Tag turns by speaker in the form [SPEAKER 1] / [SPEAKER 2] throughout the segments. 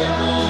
[SPEAKER 1] Thank you.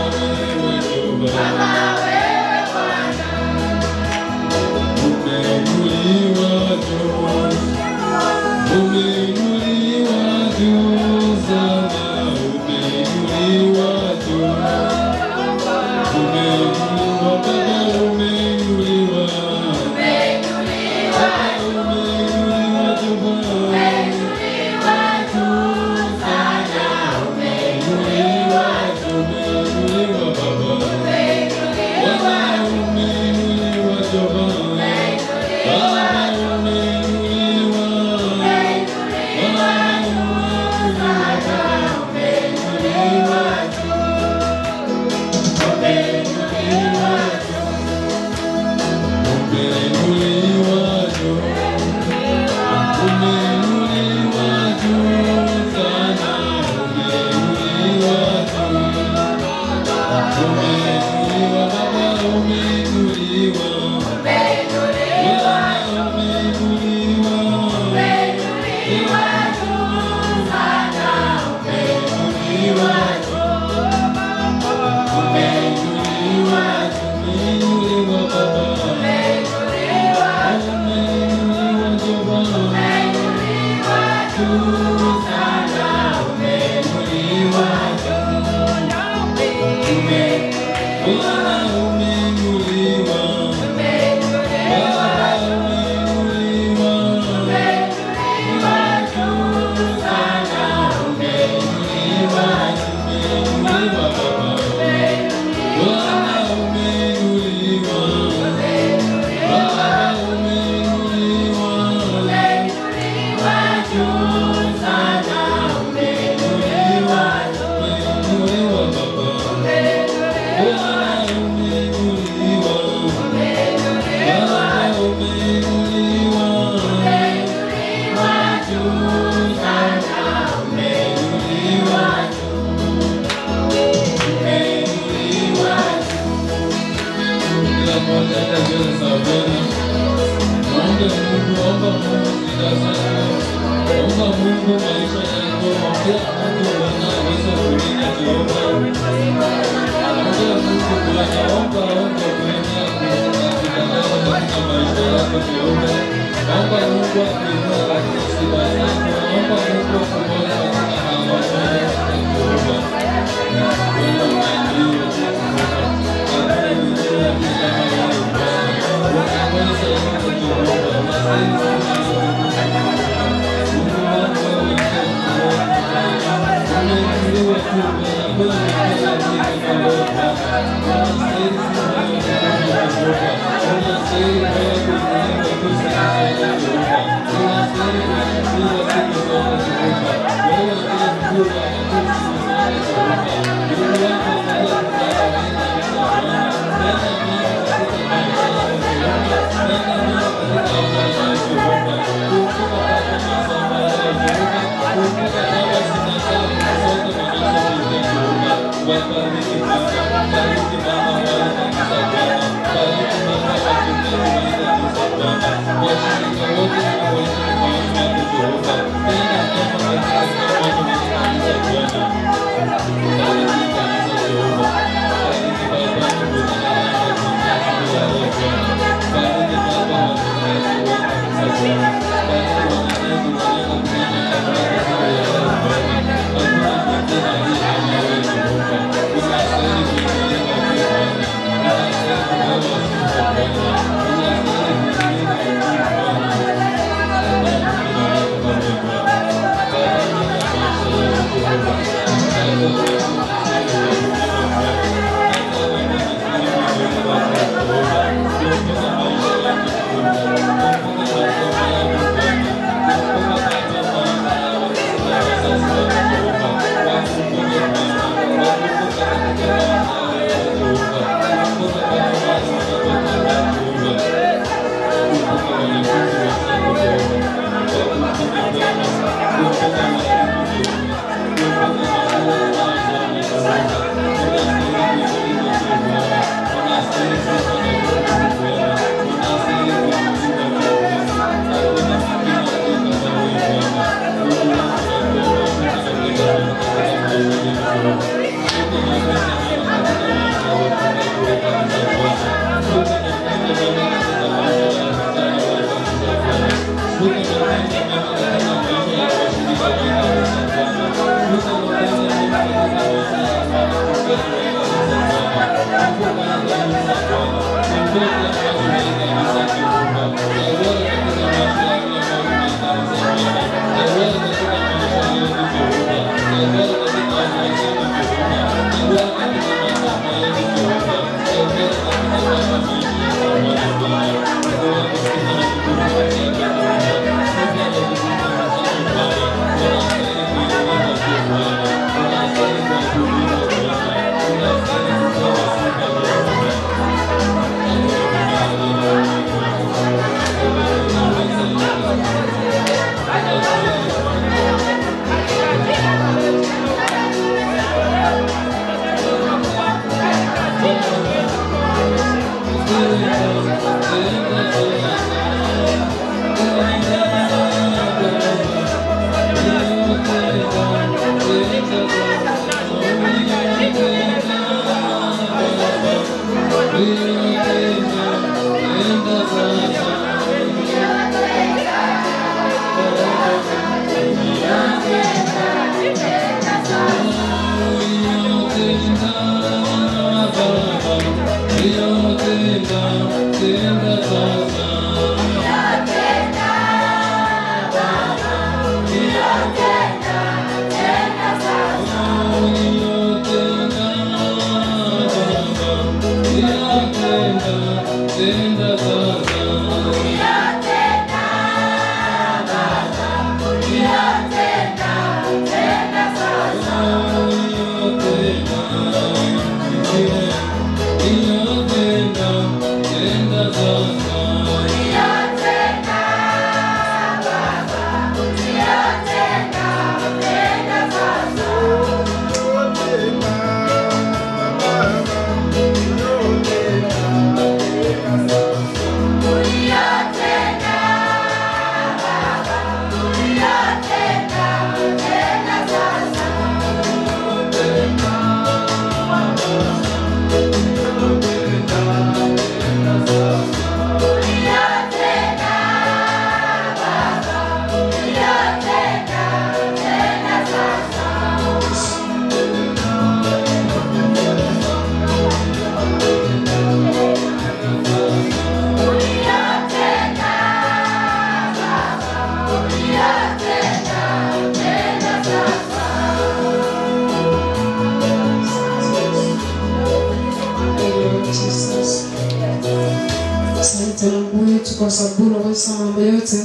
[SPEAKER 1] Kwa sababu unaweza mambo yote.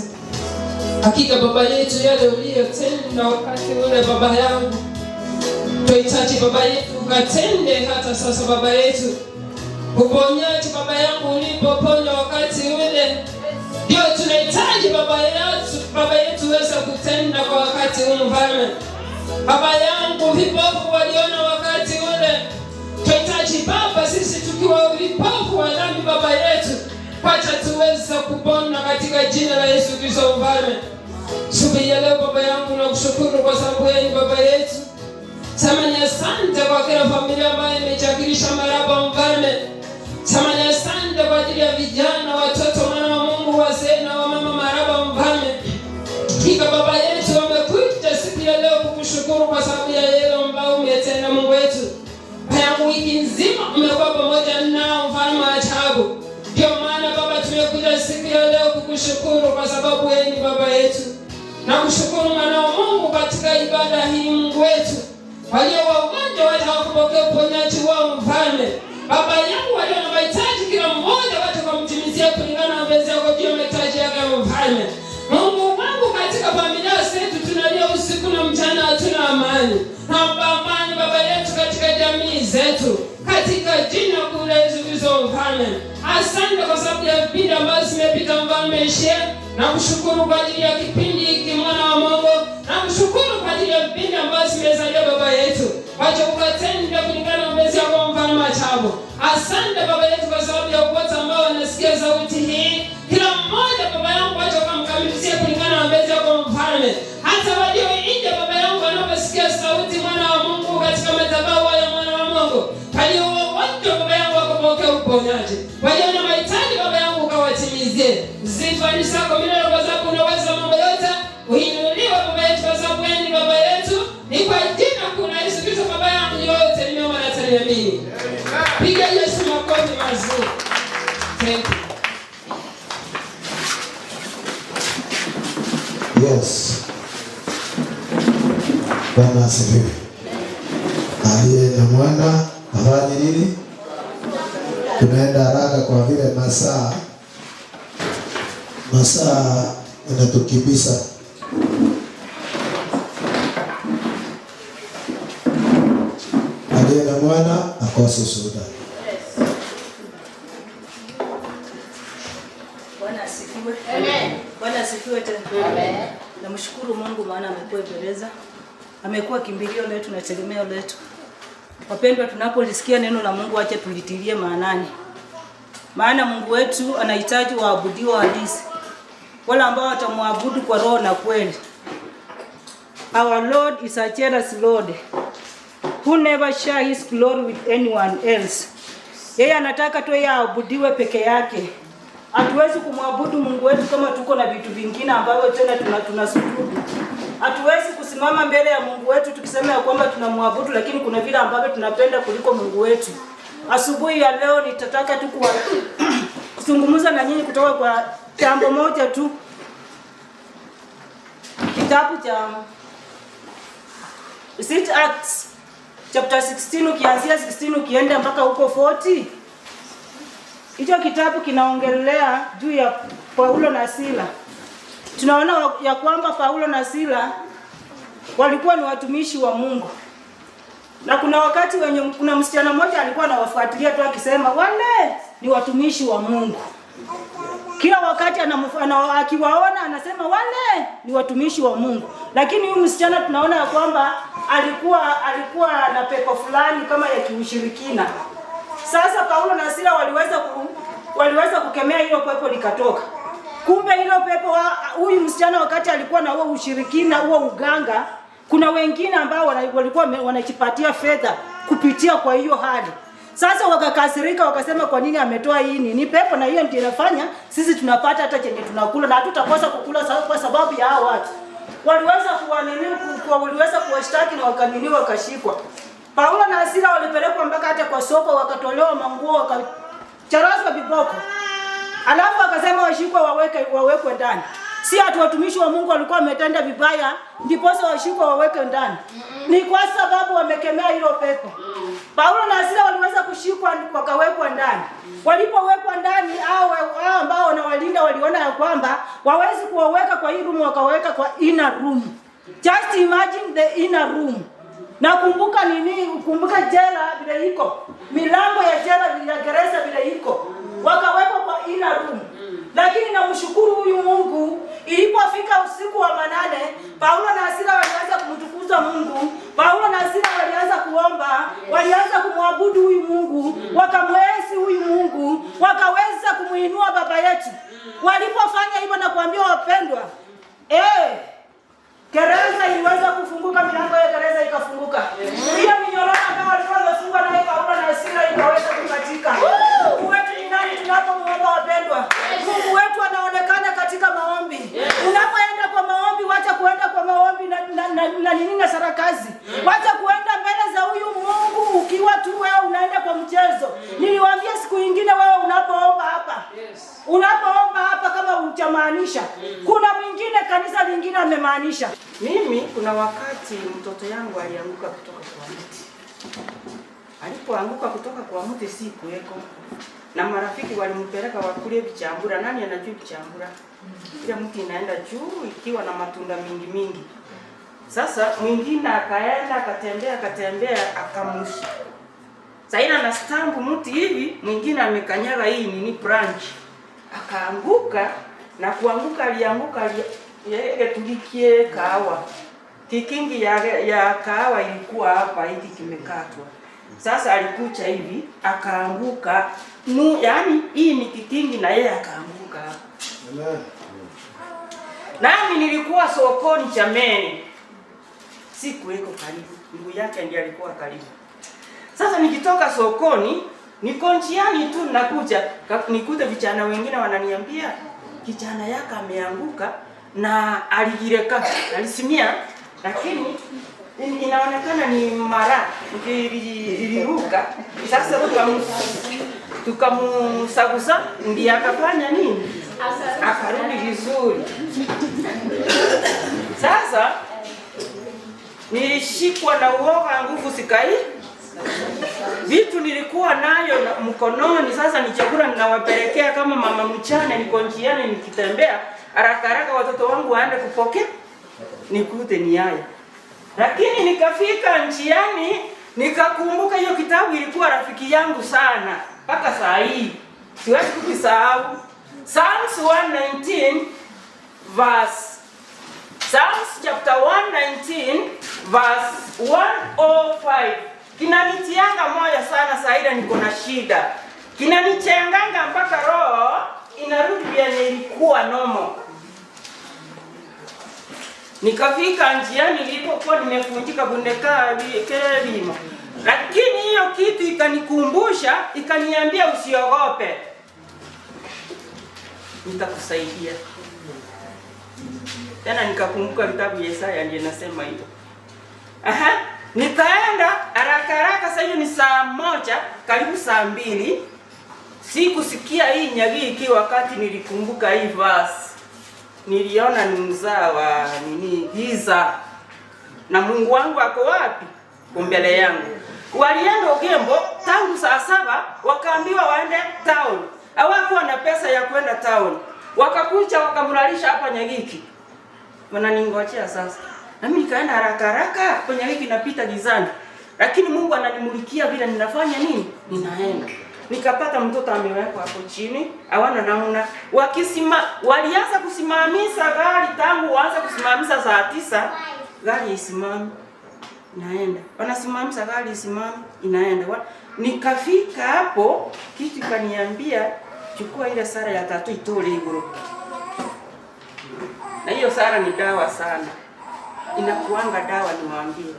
[SPEAKER 1] Hakika Baba yetu, yale uliyotenda wakati ule Baba yangu, tunahitaji Baba yetu ukatende hata sasa Baba yetu. Uponyaji Baba yangu ulipoponya wakati ule, ndio tunahitaji Baba yetu uweze kutenda kwa wakati ule Mfalme. Baba yangu, vipofu waliona wakati ule, tunahitaji Baba sisi tukiwa vipofu wa dhambi Baba yetu, wacha tuweze kupona katika jina la Yesu Kristo Mfalme. Siku ya leo Baba yangu nakushukuru kwa sababu wewe ni Baba yetu. Samani asante kwa kila familia ambayo imechakirisha maraba Mfalme. Samani asante kwa ajili ya vijana, watoto, mwana wa Mungu, wazee na wamama maraba Mfalme. Kika Baba yetu wamekuja siku ya leo kukushukuru kwa sababu ya yale ambayo umetenda Mungu wetu. Bayangu wiki nzima umekuwa pamoja nao Mfalme wa ajabu. Ndio maana Baba tumekuja siku ya leo kukushukuru kwa sababu wewe ni Baba yetu. Na kushukuru mwana wa Mungu katika ibada hii Mungu wetu. Walio wagonjwa watakapokea uponyaji wao Mfalme. Baba yangu walio na mahitaji kila mmoja watakamtimizia kulingana na mapenzi yako juu ya mahitaji yake Mfalme. Mungu wangu, katika familia zetu tunalia usiku na mchana, hatuna amani. Naomba amani Baba yetu katika jamii zetu, katika jina kuu la Yesu Kristo Mfalme. Asante kwa sababu ya vipindi ambazo zimepita Mfalme Shia. Na kushukuru kwa ajili ya kipindi hiki mwana wa Mungu. Na kushukuru kwa ajili ya vipindi ambazo zimezalia Baba yetu. Wacha ukatende kulingana na mapenzi yako Mfalme wa ajabu. Asante Baba yetu kwa sababu ya wote ambao wanasikia sauti hii. Kila mmoja Baba yangu wacha ukamkamilishie kulingana na mapenzi yako Mfalme. Hata walio nje Baba yangu wanaposikia sauti mwana wa Mungu katika madhabahu ya mwana wa Mungu, walio wote Baba yangu wakapokea uponyaji. Walio na mahitaji Baba yangu ukawatimizie. Sifa ni zako milele kwa sababu unaweza mambo yote. Uinuliwe Baba yetu kwa sababu wewe ni Baba yetu. Ni kwa jina kuna Yesu Kristo Baba yangu yote nimeomba na taniamini. Piga Yesu makofi mazuri. Thank you.
[SPEAKER 2] Yes. Bwana asifiwe. Aliye na mwana afanye nini? Tunaenda haraka kwa vile masaa inatukibisa. Aliye na mwana akose shuhuda.
[SPEAKER 3] Bwana asifiwe. Amen. Bwana asifiwe tena. Amen. Namshukuru Mungu maana amekuwa bereza. Amekuwa kimbilio letu na tegemeo letu. Wapendwa, tunapolisikia neno la Mungu acha tulitilie maanani. Maana Mungu wetu anahitaji waabudiwa halisi, wale ambao watamwabudu kwa roho na kweli. Our Lord is a jealous Lord who never share his glory with anyone else. Yeye anataka tu yeye aabudiwe peke yake. Hatuwezi kumwabudu Mungu wetu kama tuko na vitu vingine ambavyo tena tunasujudu. Hatuwezi kusimama mbele ya Mungu wetu tukisema ya kwamba tunamwabudu, lakini kuna vile ambavyo tunapenda kuliko Mungu wetu. Asubuhi ya leo nitataka tu kuzungumza na nyinyi kutoka kwa jambo moja tu. Kitabu cha Acts chapter 16 ukianzia 16 ukienda mpaka huko 40. Hicho kitabu kinaongelea juu ya Paulo na Sila. Tunaona ya kwamba Paulo na Sila walikuwa ni watumishi wa Mungu. Na kuna wakati kuna msichana mmoja alikuwa anawafuatilia tu akisema wale ni watumishi wa Mungu. Kila wakati akiwaona anasema wale ni watumishi wa Mungu. Lakini huyu msichana tunaona ya kwamba alikuwa na pepo fulani kama ya kiushirikina. Sasa Paulo na Sila waliweza kukemea hilo pepo likatoka. Kumbe hilo pepo huyu msichana wakati alikuwa na huo ushirikina, huo uganga, kuna wengine ambao walikuwa wanajipatia fedha kupitia kwa hiyo hali. Sasa wakakasirika wakasema kwa nini ametoa hii ni pepo, na hiyo ndio inafanya sisi tunapata hata chenye tunakula na hatutakosa kukula kwa sababu ya hao watu. Waliweza kuwashtaki na wakashikwa. Paulo na Sila walipelekwa mpaka hata kwa soko, wakatolewa manguo, wakacharazwa viboko. Alafu akasema washikwe wawekwe ndani. Si ati watumishi wa Mungu walikuwa wametenda vibaya ndipo washikwe wawekwe ndani. Ni kwa sababu wamekemea hilo pepo. Paulo na Sila waliweza kushikwa wakawekwa ndani. Walipowekwa ndani hao ambao wanawalinda waliona ya kwamba wawezi kuwaweka kwa hii room, wakaweka kwa inner room. Just imagine the inner room. Na kumbuka jela vile iko. Milango ya jela ya gereza vile iko. Wakawekwa kwa inner room. Lakini namshukuru huyu Mungu, ilipofika usiku wa manane, Paulo na Sila walianza kumtukuza Mungu. Paulo na Sila walianza kuomba, walianza kumwabudu huyu Mungu, wakamwezi huyu Mungu, wakaweza kumuinua baba yetu. Walipofanya hivyo na kuambia wapendwa, gereza iliweza kufunguka, milango ya gereza ikafunguka. Hiyo minyororo ambayo walikuwa wamefungwa nayo Paulo na Sila ikaweza kukatika. Mungu wetu ni nani tunapomuomba wapendwa? Mungu wetu anaonekana katika maombi. Unapoenda kwa maombi, wacha kuenda kwa maombi na sarakazi. Wacha kuenda mbele za huyu Mungu ukiwa tu wewe unaenda kwa mchezo. Niliwaambia siku nyingine wewe unapoomba hapa. Unapoomba hapa kama uchamaanisha. Kuna mwingine kanisa lingine amemaanisha.
[SPEAKER 4] Mimi kuna wakati mtoto yangu alianguka kutoka kwa mti. Alipoanguka kutoka kwa mti sikuweko. Na marafiki walimpeleka wakule vichambura. Nani anajua vichambura? Ile mti inaenda juu ikiwa na matunda mingi. Sasa mwingine akaenda akatembea akamusha. Saina na stambu mti hivi, mwingine amekanyaga hii branch. Akaanguka na kuanguka alianguka yeye tulikie kahawa. Kikingi ya kahawa ilikuwa hapa hiki kimekatwa. Sasa alikucha hivi akaanguka. Yaani hii ni kikingi na yeye akaanguka hapa. Amen. Nami nilikuwa sokoni Chameni. Sikuweko karibu. Ndugu yake ndiye alikuwa karibu. Sasa nikitoka sokoni, niko njiani tu nakuja, nikute vijana wengine wananiambia kijana yake ameanguka na aligireka, alisimia, lakini inaonekana ni mara iliruka. Sasa tukamsagusa ndiye akafanya nini? Akarudi vizuri. Sasa nilishikwa na uoga, nguvu sikai. Vitu nilikuwa nayo mkononi, sasa ni chakula ninawapelekea kama mama mchana, niko njiani nikitembea, haraka watoto wangu waende kupokea, nikute ni haya. Lakini nikafika njiani, nikakumbuka hiyo kitabu ilikuwa rafiki yangu sana, mpaka saa hii siwezi kukisahau. Psalms 119 verse Psalms chapter 119 verse 105. Kinanitianga moyo sana saida niko na shida. Kinanichanganga mpaka roho inarudi vyenye ilikuwa nomo. Nikafika njiani nilipokuwa nimefunjika bundeka kelimo. Lakini hiyo kitu ikanikumbusha, ikaniambia usiogope, nitakusaidia. Tena nikakumbuka kitabu ya Isaya ndiye nasema hivyo. Nikaenda haraka sasa, hiyo ni saa 1 karibu saa 2. Sikusikia hii Nyagiki wakati nilikumbuka hii verse. Niliona ni mzaa wa giza. Na Mungu wangu ako wapi? Mbele yangu. Walienda Ugembo tangu saa 7, wakaambiwa waende town. Hawakuwa na pesa ya kwenda town. Wakakuja wakamlalisha hapa Nyagiki. Wananingojea sasa. Na mimi nikaenda haraka kwenye Nyagiki napita gizani. Lakini Mungu ananimulikia vile ninafanya nini? Ninaenda. Nikapata mtoto amewekwa hapo chini, hawana namna. Walianza kusimamisha gari tangu waanza kusimamisha saa 9, gari isimame. Inaenda. Wanasimamisha gari isimame, inaenda. Nikafika hapo, kitu kaniambia chukua ile sara ya 3 itole iguru. Na hiyo sara ni dawa sana. Inakuanga dawa niwaambie.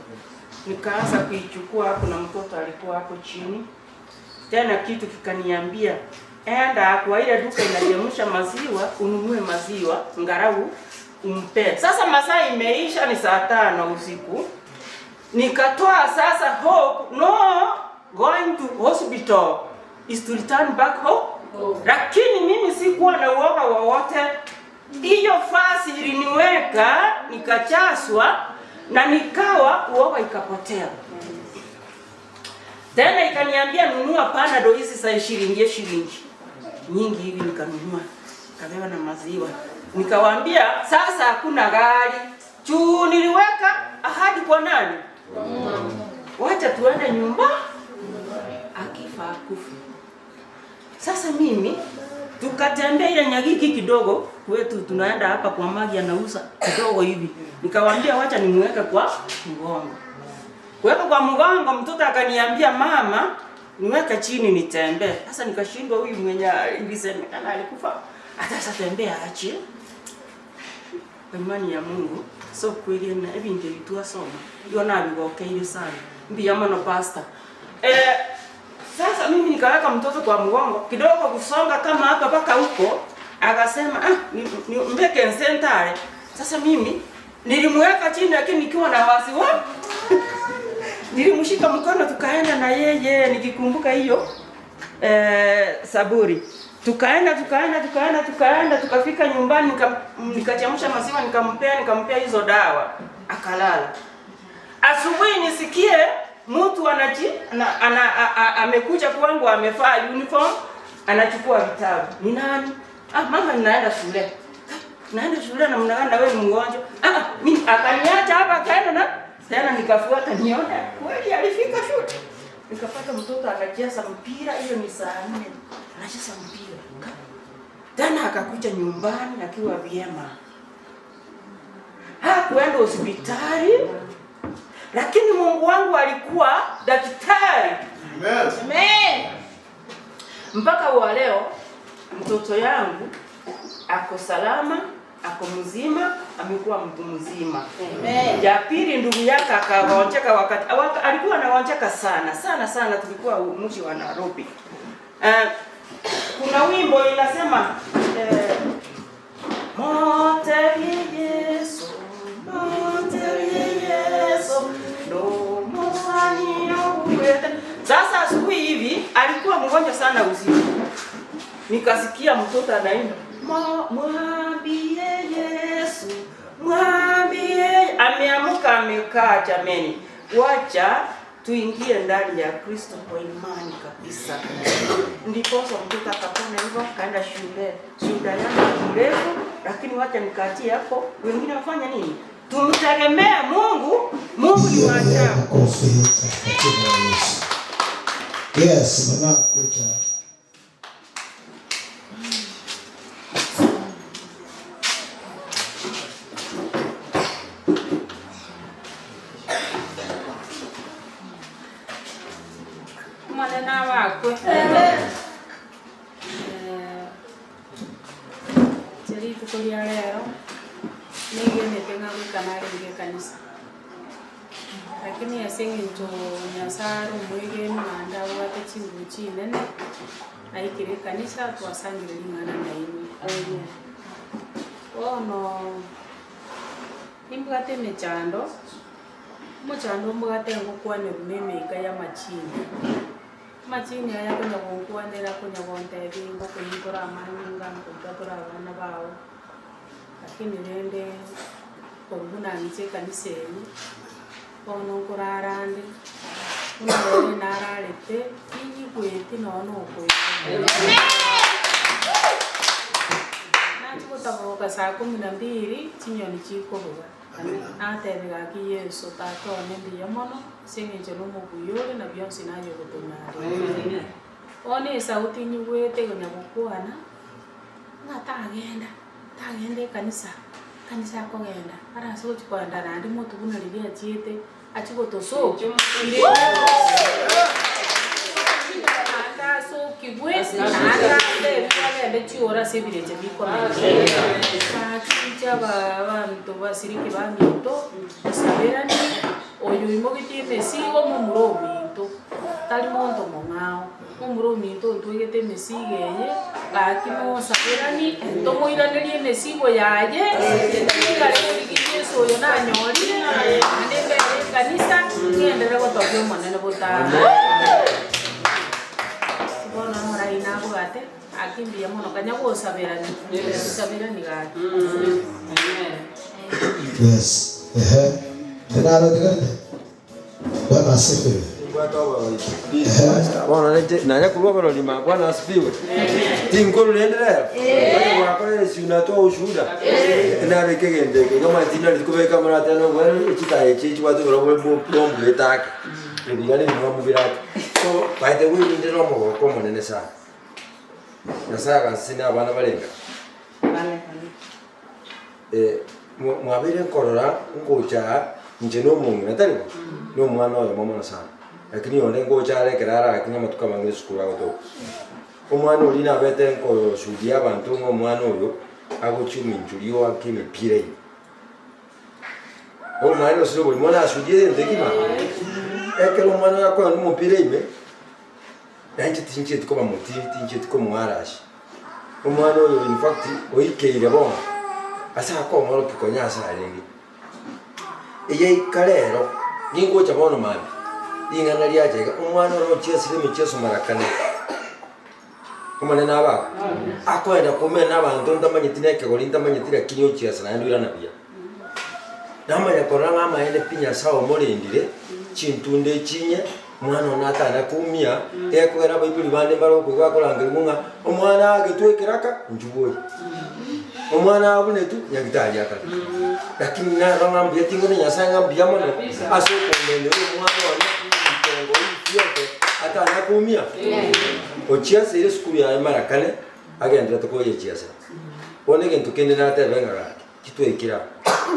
[SPEAKER 4] Nikaanza kuichukua hapo na mtoto alikuwa hapo chini. Tena kitu kikaniambia enda kwa ile duka inachemsha maziwa, ununue maziwa ngarau umpe. Sasa masaa imeisha, ni saa 5 usiku. Nikatoa sasa hope, no going to hospital is to return back home. Lakini mimi sikuwa na uoga wowote. Hiyo fasi iliniweka, nikachaswa na nikawa uoga ikapotea. Tena ikaniambia nunua Panadol hizi za shilingi nyingi hivi, nikanunua. Kabeba na maziwa. Nikawaambia sasa hakuna gari. Juu niliweka ahadi kwa nani? Wacha tuende nyumba. Akifa akufa. Sasa mimi tukatembea ile Nyagiki kidogo, kwetu tunaenda hapa kwa Magi anauza kidogo hivi. Nikawaambia wacha nimweke kwa mgongo. Kuweka kwa mgongo, mtoto akaniambia mama, niweka chini nitembee. Sasa nikashindwa, huyu mwenye ilisemekana alikufa, hata sasa tembea ache. Kwa imani ya Mungu, so kweli na hivi ndio itua soma. Ndio na bigokeile sana. Mbia mano pastor. Sasa mimi nikaweka mtoto kwa mgongo, kidogo kusonga kama hapa paka huko, akasema ni mbeke sentare. Sasa mimi nilimweka chini lakini nikiwa na wasiwasi. Nilimshika mkono tukaenda na yeye, nikikumbuka hiyo Saburi. Tukaenda tukafika nyumbani, nikachemsha maziwa nikampea hizo dawa. Akalala. Asubuhi nisikie mtu amekuja kwangu, amevaa uniform, anachukua vitabu. Ni nani? Mama ninaenda shule. Naenda shule na mnaganda wewe mgonjwa. Mimi akaniacha hapa akaenda na tena nikafuata nione kweli alifika shule. Nikapata mtoto anacheza mpira, hiyo ni saa 4. Anacheza mpira. Tena akakuja nyumbani akiwa vyema. Hakuenda hospitali. Lakini Mungu wangu alikuwa daktari.
[SPEAKER 2] Amen.
[SPEAKER 4] Amen. Mpaka wa leo mtoto yangu ako salama, ako mzima, amekuwa mtu mzima. Amen. Ya pili ndugu yake akagonjeka wakati alikuwa anagonjeka sana, tulikuwa mji wa Nairobi. Kuna wimbo inasema Sasa asubuhi hivi alikuwa mgonjwa sana usiku. Nikasikia mtoto anaimba, mwambie Yesu, mwambie. Ameamka amekaa, jameni. Wacha tuingie ndani ya Kristo kwa imani kabisa. Ndipo mtoto akapona hivyo, kaenda shule. Shida yake mrefu, lakini wacha nikaachie hapo. Wengine wafanya nini? Tumtegemea Mungu. Mungu ni waajabu.
[SPEAKER 2] Yes, mama kucha.
[SPEAKER 1] Mwana wako.
[SPEAKER 5] Jadi kuliah leo nigene penga kanari nge kanisa. Lakini yasengi to nyasaru mwige manda wata chinguchi nene aikire kanisa twasangire lingana na imi ono imbugate mechando mbugate ngokwane rumeme ikaya machini aya kunya gonkwanera kunya gontebi ngokunyikora amanyinga ngokutora abana bawo lakini rende korubuna niche kanisa eni ono kurarande unore nararete inyi kwete nono kwete natikotaboka saa 12 chinyoni chikobuga atebega ki Yesu tatone mbiya mono sengeje nomuguyore na byonsi nayo gutunyari one sauti nyugwete gonya gukwana tagenda kanisa kogenda araso chikwanda randi motu buna liria chiete achigotoso ile anda so kibwesi anda le chiora sebire chebiko kicha bantu basiriki bamito saberani oyo imogiti mesigo mumuromito tali monto mongao mumuromito ntwegete mesigeye akimo saberani tomoiranerie mesigo yaye ngale Yesu oyo nanyori ande kanisa ngendere gotobyo monene botanga bona mora inago gate akimbia mono kanya gosaberani saberani gate
[SPEAKER 2] Yes. Ndio ndio. Bwana asifiwe.
[SPEAKER 6] Bwana nanya kulwa balo ni Bwana asifiwe. Tinkuru nendelea. Bwana wako si unatoa ushuhuda. Na rekegende kama tina likubeka mara tano bwana chitaye chichi watu robo plomb letaka. Ndio ni mambo bila. So by the way ndio romo komo nene sana. Na sasa sina bana balenga. Mwabire nkorora ngocha nje no mungu natari no mwana wa mama sana lakini ole ngocha ale kirara akinya matuka mangire sukuru ago omwana oli na bete nko shudia bantu ngo mwana oyo agochumi njulio akime pire omwana osiro buli mwana ashudie ndekima ekelo mwana yakwa no pire ime nanje tinje tiko bamuti tinje tiko mwarashi omwana oyo in fact oikeire bon asa ko moro pikonya asa alengi eye kalero ningo chabono mami ingana lyaje umwana ro chesire micheso marakane kumane naba akwenda kumena abantu ndamanyitine kegoli ndamanyitire kinyo chesa na ndwira nabia namanya koranga amaende pinya sawo molindire chintunde chinye mwana onatana kumia ekwera bayibuli bande baro kwigwa kolangire munga omwana agitwekiraka njuboyi omwana abune tu nyagitali akati lakini na rangambia tingo nyasanga mbia mono aso komende omwana wana ntongo yote atana kumia ochiasa ile skulu ya marakane agendera to koje chiasa one gento kende na ta benga kitwekira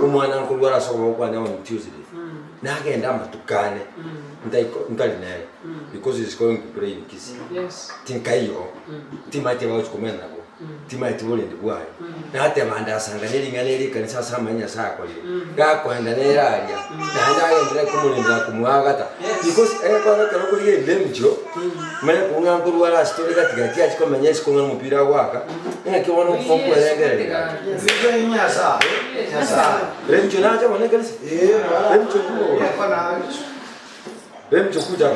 [SPEAKER 6] omwana nkulwara sobo kwa na on Tuesday na agenda matukane ndali naye because he's going to pray in kisi
[SPEAKER 1] Yes.
[SPEAKER 6] tinkayo timate wa ukomena nabo timate bole ndibwayo na hata manda sanganeli nganeli kanisa samanya sako lile gakwenda neralia na ndagendera kumulindira kumwagata because kwa kalo kuliye lemjo mane kunga nkurwara story katikati achikomenya isikonga mupira waka ngakibona mfombo yengerera
[SPEAKER 2] Ndio nyasa. Nyasa.
[SPEAKER 6] lemjo nacho mane kanisa lemjo kuo lemjo kuja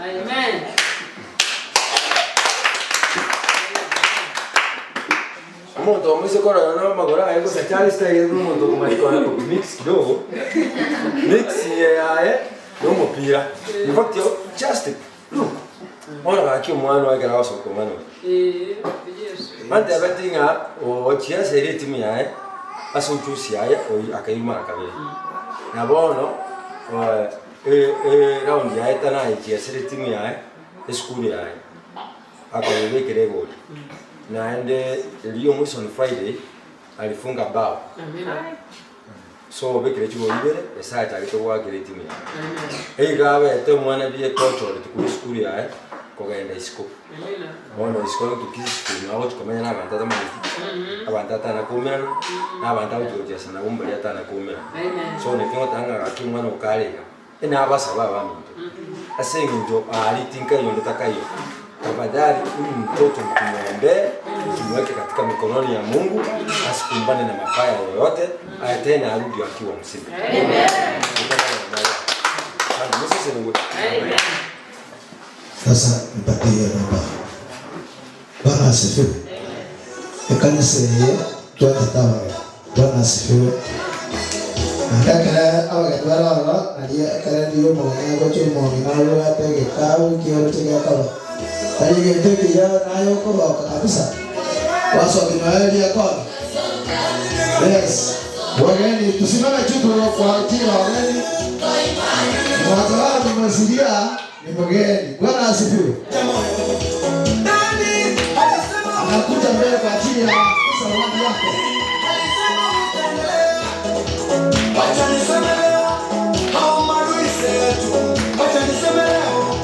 [SPEAKER 1] Amen.
[SPEAKER 6] Moto mwisekora na magora ayo sachali style moto kumaikona ko mix kidogo mix yae no mupira in fact yo just look ona baki mwana wa gara waso ko mano
[SPEAKER 1] Yes.
[SPEAKER 6] mande abatinga o chia seri timu yae aso chusi yae o akayima akabeli na bono round yae tana chia seri timu yae school yae akabeli kirego na ende leo mwisho on Friday alifunga bao. So bekire chigo ibere esa charito wa kire timu. Ei gawe te mwana biye coach ole tukuri school ya ko gaenda isko. Ono isko to kisi school na wote komenya na bantata mani. Abantata na kumena na bantata ujoje sana umbali ata na kumena. So ne kingo tanga akimwana ukalega. ina abasa baba mimi asengo alitinka hiyo ndotaka hiyo. Tafadhali huyu mtoto mtumwombe, tumweke katika mikononi ya Mungu, asikumbane na mabaya yoyote, tena arudi akiwa mzima. Amen.
[SPEAKER 2] Sasa nipatie namba. Bwana asifiwe. Kanisa hili tunataka Bwana asifiwe. Akakala awakatwala wala aliye ndio mwana gocho mwana wala tege kawu kiyo tege kawu. Aliye tege ya nayo kwa kabisa. Waso kinawali yako. Yes. Wageni tusimame tu kwa ajili ya wageni. Mwatawala tumesikia ni mgeni. Bwana asifiwe. Anakuja mbele kwa ajili ya zawadi yako. Wacha niseme leo hao maadui zetu. Wacha niseme leo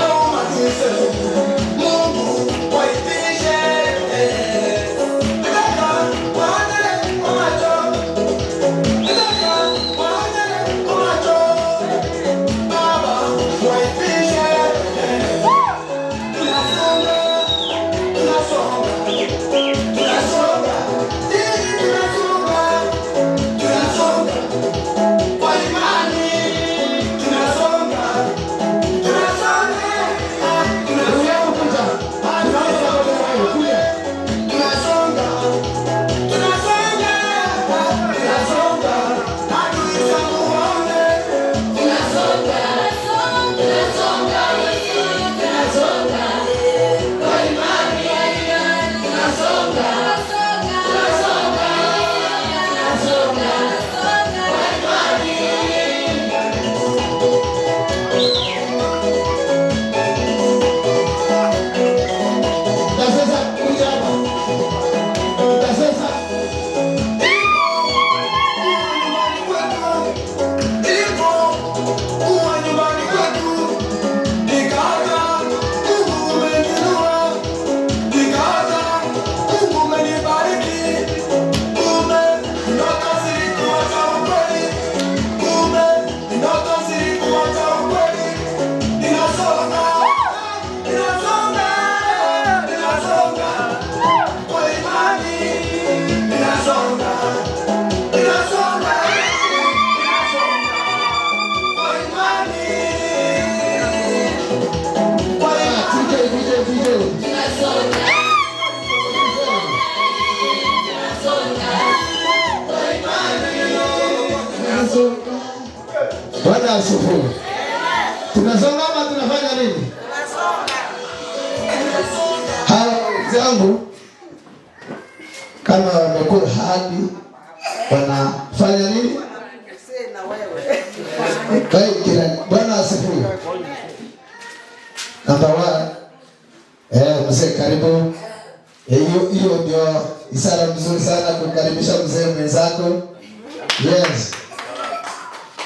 [SPEAKER 2] hao maadui zetu. Mungu waipishe. Nataka waone kwa macho. Nataka waone kwa macho. Baba waipishe. Tunasonga. Kwa imani tunasonga. Bwana asifiwe. Tunasonga ama tunafanya nini? Hawa zangu kama wamekula hadi wanafanya nini? Bwana asifiwe. Namba 1. Mzee karibu. Hiyo ndio ishara nzuri sana kukaribisha mzee mwenzako. Yes.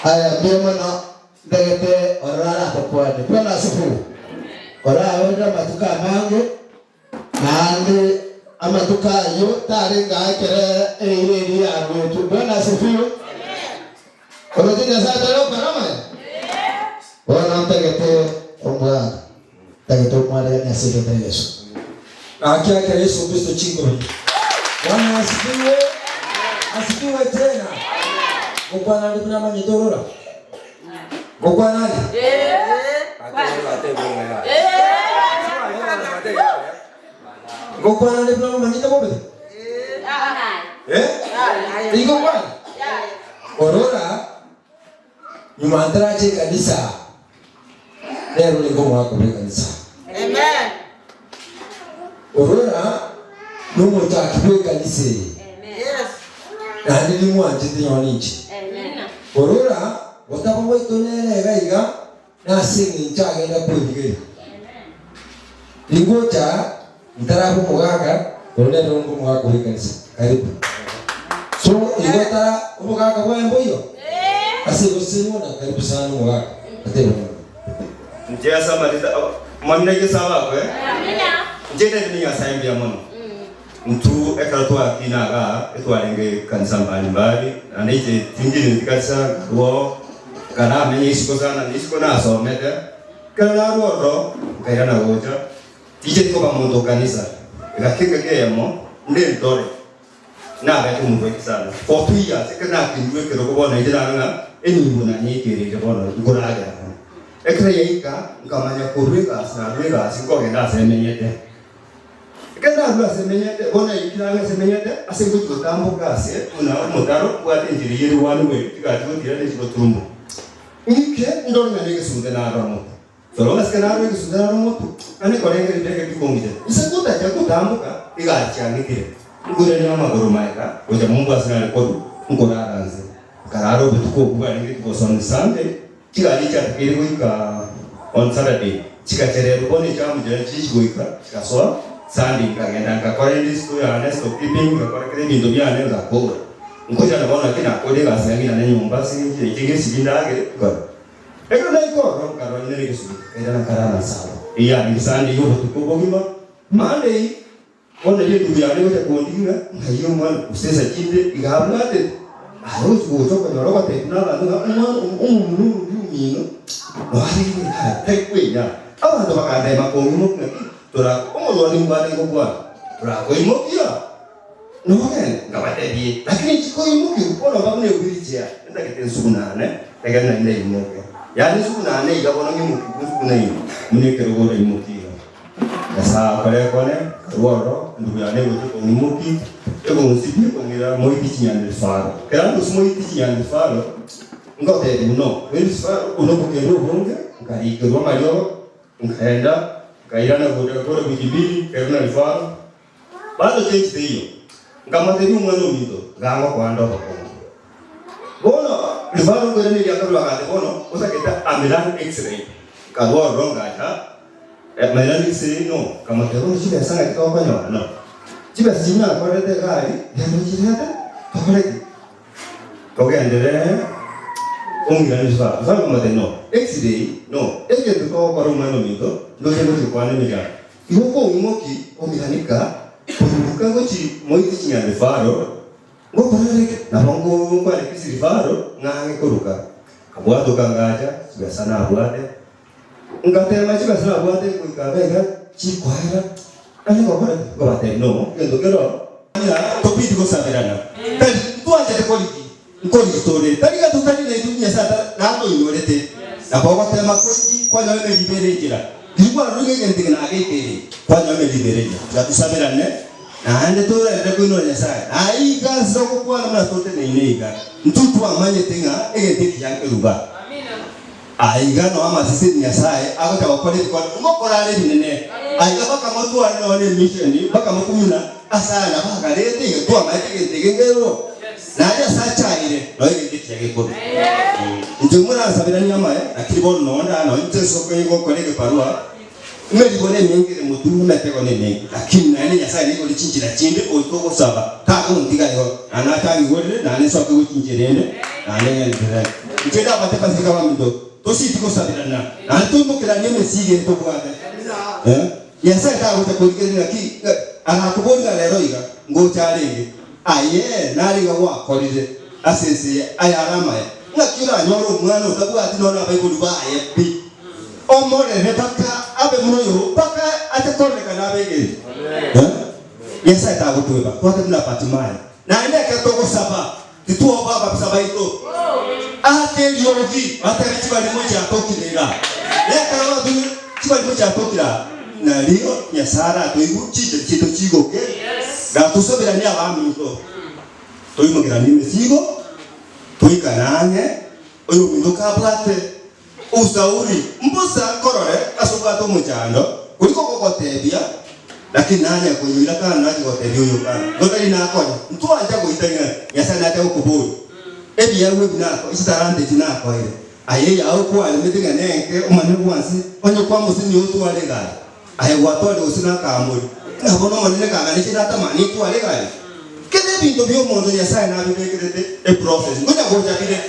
[SPEAKER 2] Aya bemana ndegete orara tokwani. Bwana asifiwe. Orara wenda matuka mangu nande amatuka yo taringa kere eri ya wetu. Bwana asifiwe. Orotinja sasa leo karama. Bwana ndegete omwa. Ndegete omwa ya asante Yesu.
[SPEAKER 6] Akia Yesu Kristo chingo. Bwana asifiwe. Asifiwe tena. Ukwana ndi kuna manyitorora. Ukwana ndi? Ukwana ndi kuna manyitorora. Iko kwa? Orora. Nyumandara che kanisa. Leo ni ngoma kwa kanisa. Amen. Orora numo takibwe kanisa. Yes. Na ndi mwanje ndi nyonichi. Orora watapo wetonere gaiga na singi chagenda kwigire. Ligota ntarapo mugaga orora ndo mwako kanisa. Karibu. So igota mugaga wembo hiyo. Asikusimu na karibu sana mugaga. Atero.
[SPEAKER 7] Njia samaliza mwamina ke sawa kwa. Amina. Njeta ni assignment ya mono. Mtu ekatwa kinaga etwalenge kanisa mbalimbali anaite tinjini kanisa wo kana amenye isiko sana isiko na asomete kana ruoro kaira na goja tije ko ba muntu kanisa gakike kemo ndentore na ba tumu kwa sana for 2 years kana kinwe kero ko bona ijana nga eni mbona nyikere bona nguraga ekra yaika ngamanya kurweka sana rweka singo genda semenyete kana rwa semenyete bona ikiranga semenyete asengo tutambo kase una mutaro kwa injiri yeri wanu we tikati ndira ne chibotumbo ike ndoro ngane sunde na ramo solo ngaskana rwe sunde na ramo ane korenge ndeke kikongije isekuta cha kutambuka igacha ngikire ngure ni mama goromaika oja Mungu asina rekodu ngora aranze kararo betuko kuba ngiri ko son Sunday tikali cha kiri kuika on Saturday tikachere rubone cha mujana chichikuika tikaswa Sunday kagenda ngakore school ya nesto keeping ngakore kire bindo bya neza ko ngoja ndabona kina kode gasengi na nyumba sinje ikinge sibindage ko eko naiko karo nere kesu era karana sawa iya ni Sunday yo betuko bogima Monday ona ye ndugu yale wote kuondinga ngayo mwana usesa kinde igablate aho tuko kwa nyoro te na la nga umunu yumino wali ha tekwenya abantu bakande makongo tora omo ni mbale ngo kwa tora ko imokia no ngene ngabate bi lakini chiko imoki ukono bamune ubiritia enda kete sunane tegana inde imoki yani sunane igabona ngimuki sunane munekero gore imoki asa kone ruoro ndugu yane wote ko imoki ego musibi ko ngira moiti chinyande faro kera ndo moiti chinyande faro ngote no faro uno ko kero bonga ngari ko mayo ngenda kairana gore bijibili kera faro bado change hiyo ngamate ni umwana mito ngamo kwando ko bono faro ko ni yakaro akate bono usaketa amilan x-ray kadwa ronga ta Mailani x-ray no kama kero chibe sana kitawa kwa no chibe sina kwa rete gari ndio chirata pakoreki kogendere ungira ni swa swa mate no x-ray no eske to kwa rumano mito ndo chego kwa ne mega yuko umoki omihanika kuruka gochi moiti chinyande faro ngo pareke na bongo kwa le kisiri faro ngange kuruka abwato kangaja chibe sana abwate ngatema chiba sana abwate kuikabega chikwaira ani ko bate no ngendo kero ya topiti ko saberana tali tuanje te koliki nkoli story tali ga tutali na dunia sata na to yorete na baba tema koji kwa na me liberejira dilwa ruge ngende na agekere kwa na me liberejira ya tusaberane na ande to re ko no nyasa ai ga zoko kwa na tote ne inega mtutu amanye tenga egete kyanke ruba aiga no ama sisi nyasaye akota bakore kwa ngokorale binene aiga baka matu ano ne mission baka makumuna asana baka lete kwa maite ngero na ya sacha ile no ile kitu yako njumura sabirani nyama akili bono nonda no nte soko yiko kolege parua ngeli bone mengire mutu na teko ne mengi lakini na ile nyasaye liko lichinjira chinde otoko saba ta ko ndiga yo anata ngore na ne soko kuchinjirene na ne ngere njeda bate pasika ba mdo tosi tiko sabirana antumbo kila nyeme sige to bwate yasa ta ko ta kulikira ki anakubonga lero iga ngo charenge aye nari ga wa kolide asese ayarama ngakira nyoro mwana utakuwa ati nona bible ba aye bi omore ne baka abe muno baka atakole kana bege yasa ta ko tuba kwa tuna patimai na ndeka toko saba tituo baba sabaito ate yorogi ate chibali moja atokira leka watu chibali moja atokira na leo nyasara toigu chito chigoke da tusobera ni abami to toimugira ni mesigo toikananye oyo minduka plate usauri mbusa korore asobato mujando kuliko kokotebia lakini nanya kunyira kana naji kotebia yo kana ngotari na akonya mtu anja kuitanya nyasana ate ukuburu ebi yawe binako isitarande tinako ile aye yawe kwa alimediga nenge umane bwansi onye kwa musini yotu wale gari aye watole usina kamuri na bono manene kanga ni chirata mani tu wale gari kede bintu byo mondo ya sai na bibekete e process ngoja ngoja kide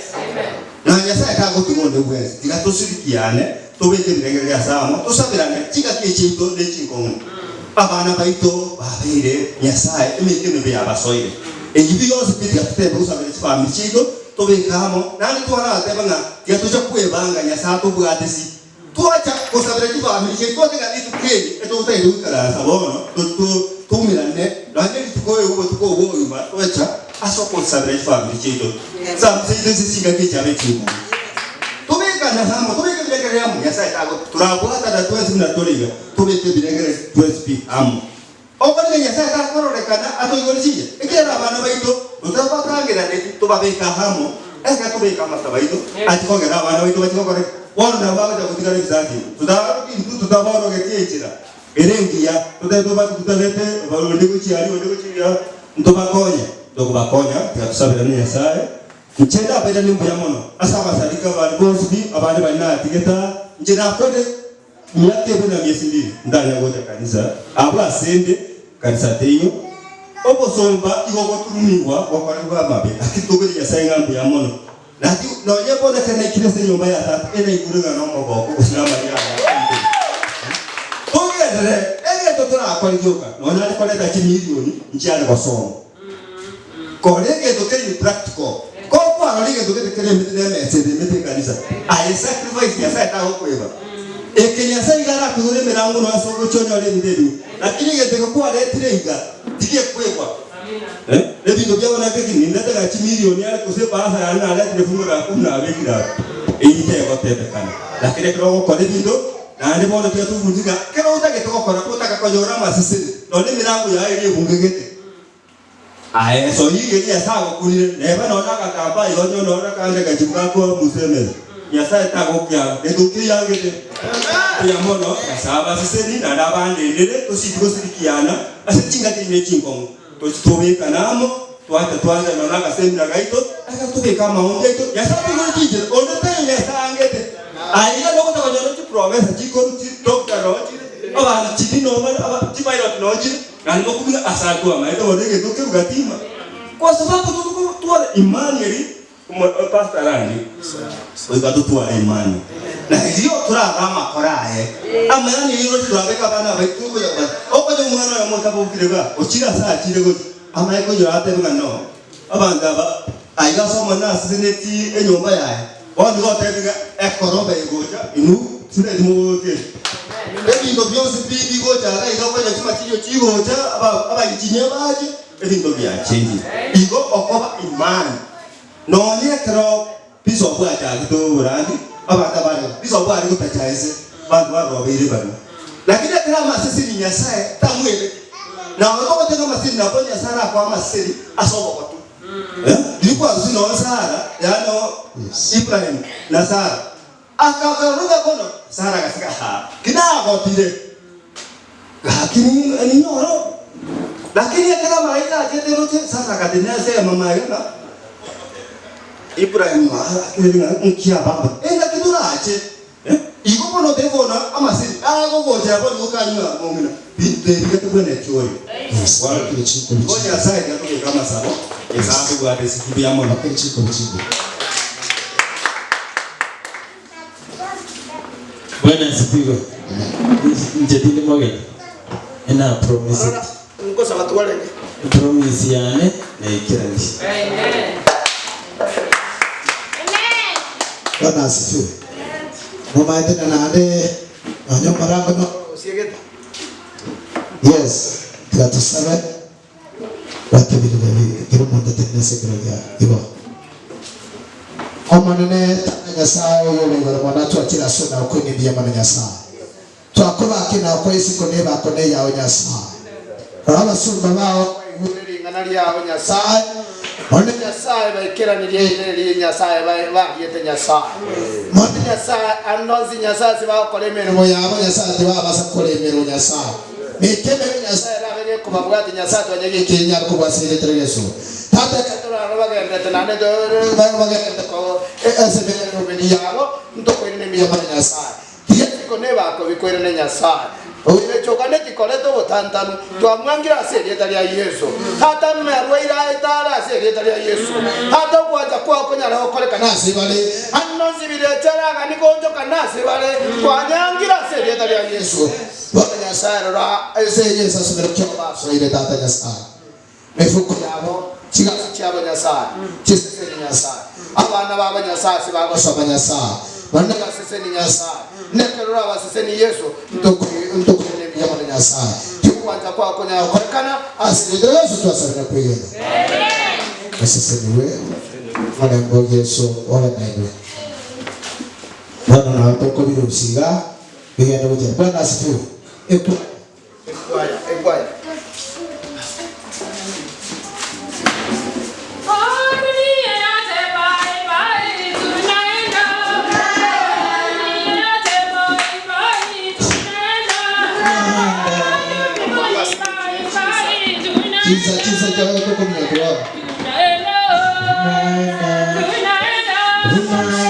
[SPEAKER 7] na ya sai ka gotu mondo bwensi tiga tosirikiane tobeke ndengere ya samo tosabirane chika kichinto de chinkongo abana baito babire ya sai emekene be abasoire ejibi yose piti atete usabire family chigo tubikamo nani twara atebanga ya tuja kwebanga nya to bwatisi tuacha kusabira kibami che kote ga itu keni eto utai dukara sabono tumirane nani tukoe ubo tuko yuma tuacha aso kusabira kibami cheto samse singa kichame chimu tubika na hamo tubika bilegere yamu ya sai tago turabwata da twezi na toliga tubike bilegere twezi pi amo okole nya sai ta korore kana ato igorjije ekera bana baito utabatangira neti tubabeka hamo eka tubika masabaito atikongera bana baito batikongore wanda baga kutikana bizati tutabaro gekechira erengia tutatoba tutalete balonde kuchiari onde kuchiria ntobakonya dokubakonya tutasabira ni yasaye nchenda beda nimbu ya mono asaba sadika bali bosbi abandi bana tigeta njena kode myake bena myesindi ndani ya goja kanisa abula sende kanisa teyo obo somba igogo turumingwa wakwaruba mabe akitogere yasaye ngambu ya mono nati nonye bona kana kirese nyumba ya tatu ene iguruga no maboko usinama ya ogedere ege totora akwalijoka nona alikoleta chimilioni nchiane basomo kolege tokeni practical ko alige tokete kele mete kanisa I sacrifice ya sai ta hokweba ekenya sai gara kuzure mirango no asoko chonyo le ndedu lakini gete ko ale tirenga tikie kwekwa Lebindo bya wana keki ni ndata chi milioni ala kuse pasa yana ala telefungo la kuna abekira eyite ko tete kana lakini kero ko lebindo na ndi bona pia tu munzika kero utake to ko ko taka ko yora masisi no ni mirango ya ile bungegete aye so yige ya sawa kulile neba no naka kamba yonyo no naka ande kajibuka ko museme ya sai ta ko kya eduki yangete ya mono sawa sisi na ndabande ndele to sitiko sirikiana asichinga tine chinkongo tubika namo twaza nonaka semina gaito aka tubika maombi gaito yasapi ngotije onde tenya sangete ayiga lokota konyoro ti professor chiko ti doctor rochi aba chiti no aba ti pilot nochi ngani mokubira asako amaito odege toke ugatima kwa sababu tuwa imani eri pastor randi oiga tuwa imani na hiyo turagama korae amani yiro turabeka bana baitu ko yaba okoje umwana ya motabo kirega ochira saa kirego amaiko yo ate ngano abanga ba aiga somo na sineti enyomba yae wandi go tebega ekorobe goja inu sine dimo te ebindo byose bibi goja aiga kwa chima chiyo chigoja aba ichinye baje ebindo bya change igo okoba imani no ne kro piso bwa ta to burandi abata bale biso bwa ari kutachaise bantu barobere bano lakini kama sisi ni nyasaye tamwele na wako tena masini na ponya sara kwa masini asobo kwa tu ilikuwa zino sara yano Ibrahim na Sara akaruka kono Sara kasika kidogo pile lakini ni nyoro lakini kama malaika ajete rote Sara kadenia sema mama yake Ibrahim akirina nkia baba enda kidura ache iko kono devona amasiri agogoja bali ukanywa ngomina binde bikatubone chori wala kile chiko ngoja sasa ndio kama sabo esabu kwa desiku ya mwana kile chiko
[SPEAKER 8] Bwana asifiwe. Njadili mwage ena promise
[SPEAKER 2] niko sawa tu wale
[SPEAKER 8] promise yane na ikirani
[SPEAKER 5] Amen.
[SPEAKER 2] Bwana asifiwe. Mama yetu na ande anyo marango no usiegeta. Yes, tutasema watu vile kile mmoja tena sekretia hivyo. Omanene nyasaye yole ngora mwana tu akira sona kwenye bia mwana nyasaye. Twakoba akina kwa isiko neba kone ya nyasaye. Aba sumba bao ihuriri nganali ya nyasaye. Mwana nyasaye baikira ni nyasaye ba yete nyasaye. Mwana nyasaye anozi nyasaye siba kolemero moya nyasaye tiba basa kolemero nyasaye. Mekebe nyasaye rabege kubabwati nyasaye twanyege kenya kubasire tere Yesu. Tata katora robaga ndanane do robaga ko esebele robeni yabo ntoko ine miya mwana nyasaye. Tiyeko neba ko bikwere nyasaye. Oile chokane tikoleto botantanu twamwangira serieta ya Yesu. Hata mmerwaira itara serieta ya Yesu. Hata kwaja kwa konyara okoleka nasi bale. Annozi biletera ngani konjo kanasi bale. Twanyangira serieta ya Yesu. Bwana nyasaye ra ese Yesu asubira choba so ile tata nyasaye. Mefuko yabo chiga chabo nyasaye. Chisese nyasaye. abana b'abanyasasi bagosoma nyasaye bane basese ni nyasaye nekerura basese ni Yesu ntukuyene byamana nyasaye kwanza kwako na kuonekana asije Yesu twasabira kwigenda amen basese niwe mwana wa Yesu wala nawe bwana na toko birusiga bigenda gute bwana asifiwe ekwaya Chiza jawa toko mnyakuwa
[SPEAKER 1] Bye.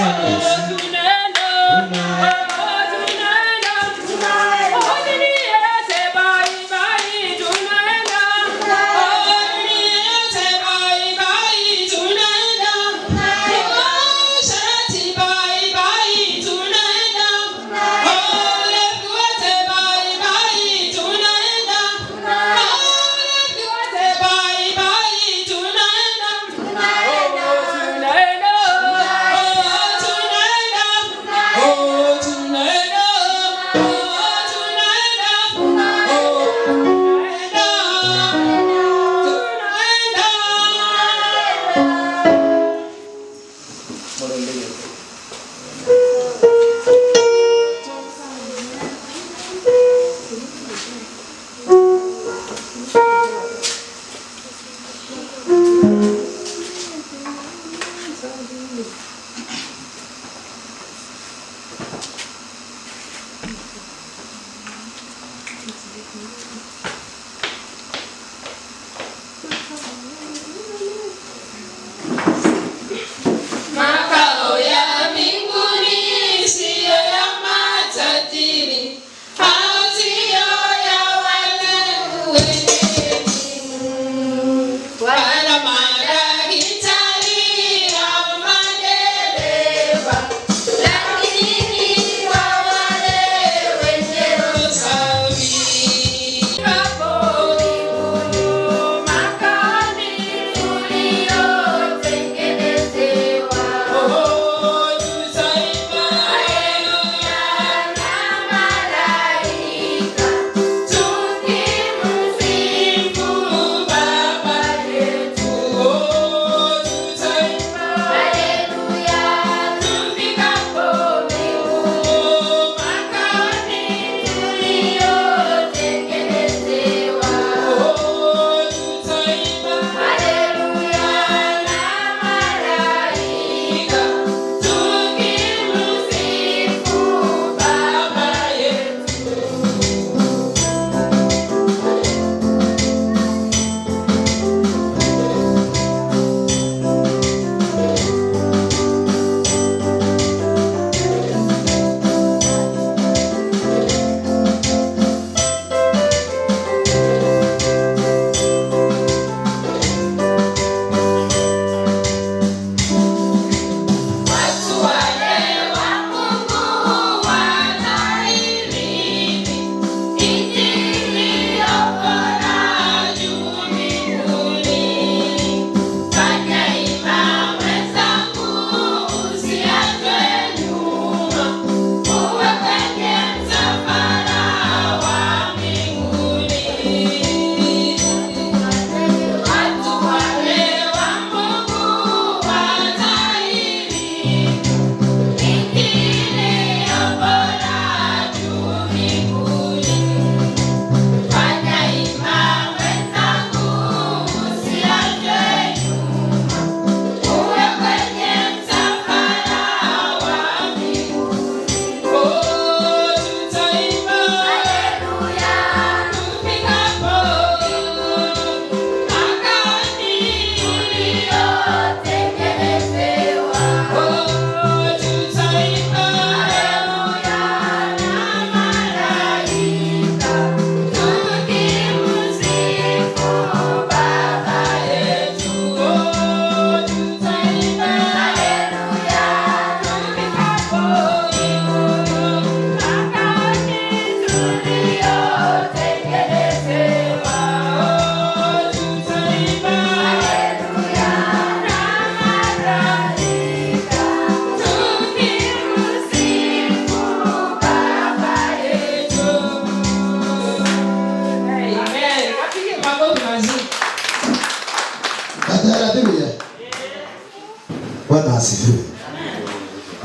[SPEAKER 2] asifiwe.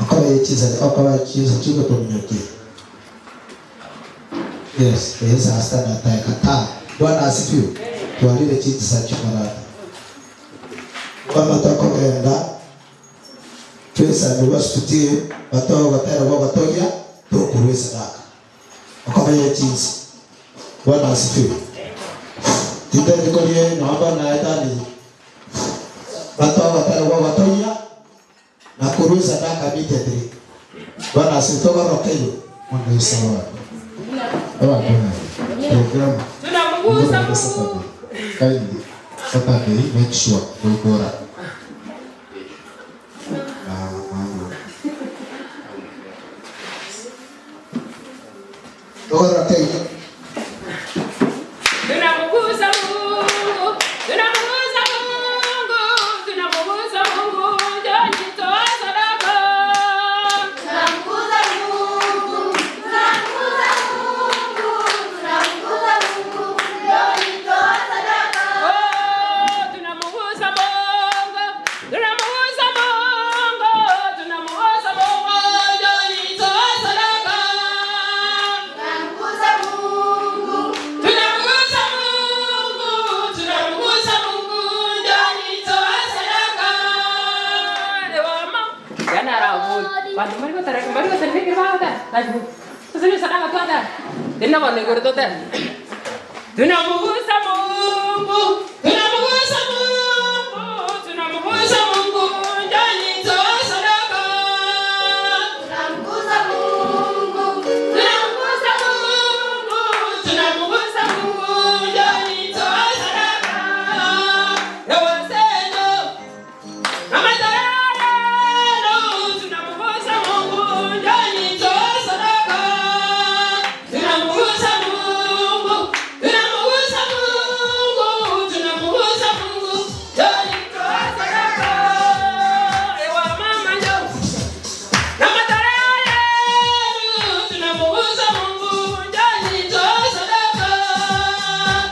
[SPEAKER 2] Akawa yechiza chiko tumnyoki. Yes, Yesu hasta na atakataa. Bwana asifiwe. Tualile chiti sa chumarata. Kama tutakwenda pesa ndio studio watoa watera kwa watoya tukuwe sadaka. Akawa yechiza. Bwana asifiwe. Titaje kwa yeye naomba na etani. Watoa watera kwa watoya na kuruza sadaka bitete. Bwana asifiwe kwa rokeyo. Mungu yusawa.
[SPEAKER 9] Program tunamugusa Mungu. Kindly Saturday make sure we go right.
[SPEAKER 2] Ora kai.
[SPEAKER 9] Tunamugusa Mungu. Tunamugusa Mungu. Tunamugusa Mungu. Joni toa sadaka. Tunamugusa Mungu. Tunamugusa Mungu. Tunamugusa Mungu. Joni toa sadaka. Oh, tunamugusa Mungu. Tunamugusa Mungu. Tunamugusa Mungu. Joni toa sadaka. Tunamugusa Mungu. Tunamugusa Mungu. Tunamugusa Mungu. Joni toa sadaka. Dewa mama. Yana rawu. Bantu mari ko tarak mari ko tanne ke baada. Laju. Tusini sadaka tu ada. Dinna bole gordo ta. Tunamugusa Mungu. Tunamugusa Mungu. Tunamugusa Mungu. Joni toa sadaka. Tunamugusa Mungu. Tunamugusa Mungu. Tunamugusa Mungu. Joni toa sadaka. Dewa seno. Mama tarano. Tunamugusa Mungu. Joni toa sadaka. Tunamugusa Mungu. Tunamugusa Mungu. Tunamugusa Mungu. Joni toa sadaka. Ewa mama njoo. Mama tarano. Tunamugusa Mungu. Joni toa sadaka.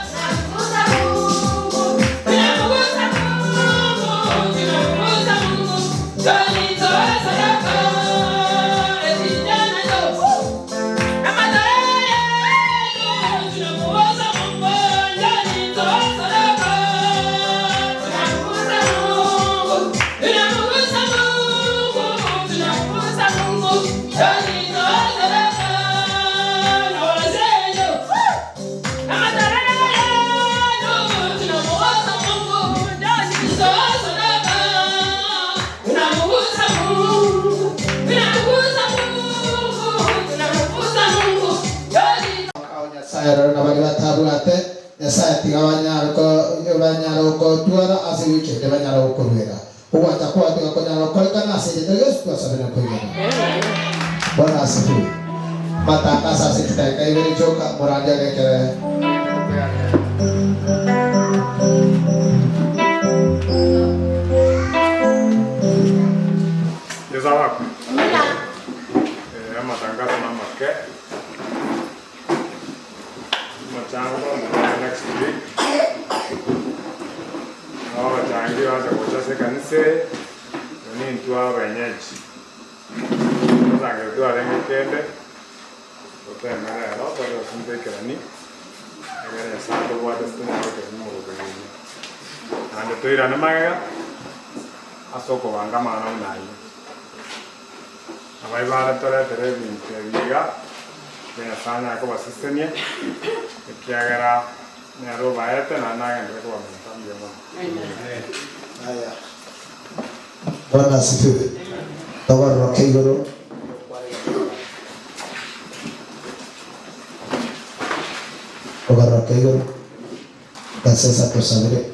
[SPEAKER 9] Tunamugusa Mungu. Tunamugusa Mungu. Tunamugusa Mungu. Joni toa sadaka. Vijana njoo. Mama tarano. Tunamugusa Mungu. Joni toa sadaka. Tunamugusa Mungu. Tunamugusa Mungu. Tunamugusa Mungu. Joni toa sadaka. Na wazee njoo. Mama tarano. Tunamugusa Mungu. Joni toa sadaka. Tunamugusa Mungu. Tunamugusa Mungu. Tunamugusa Mungu. Joni
[SPEAKER 2] Nyasaye na bali batabulate Nyasaye tigabanyara ko tuara asiwiche tebanyara ko ruera huwa atakuwa tukakonyana ko kana asije Yesu twasabena ko yena. Bwana asifiwe. Mataka sasa tutaika ile joka muranja lekere.
[SPEAKER 10] Yeza wako. Matangazo na make. Machango next week. Wachangi wacha kuchase kanise. Ni ntua wenyeji. Zange ntua rengekende. Otemere no pero sunte kerani. Egere santo wate stuna wate mu rubeni. Ande toira na maga. Asoko wanga mana nai. Abai vale tore tere vinteriga. Kaya sana ko basistenia. Kiagera ne ro baete na naga ndiko wamtambi mama.
[SPEAKER 2] Haya. Bwana asifiwe. Tawara kegoro. Tawara kegoro. Kasesa tosabire.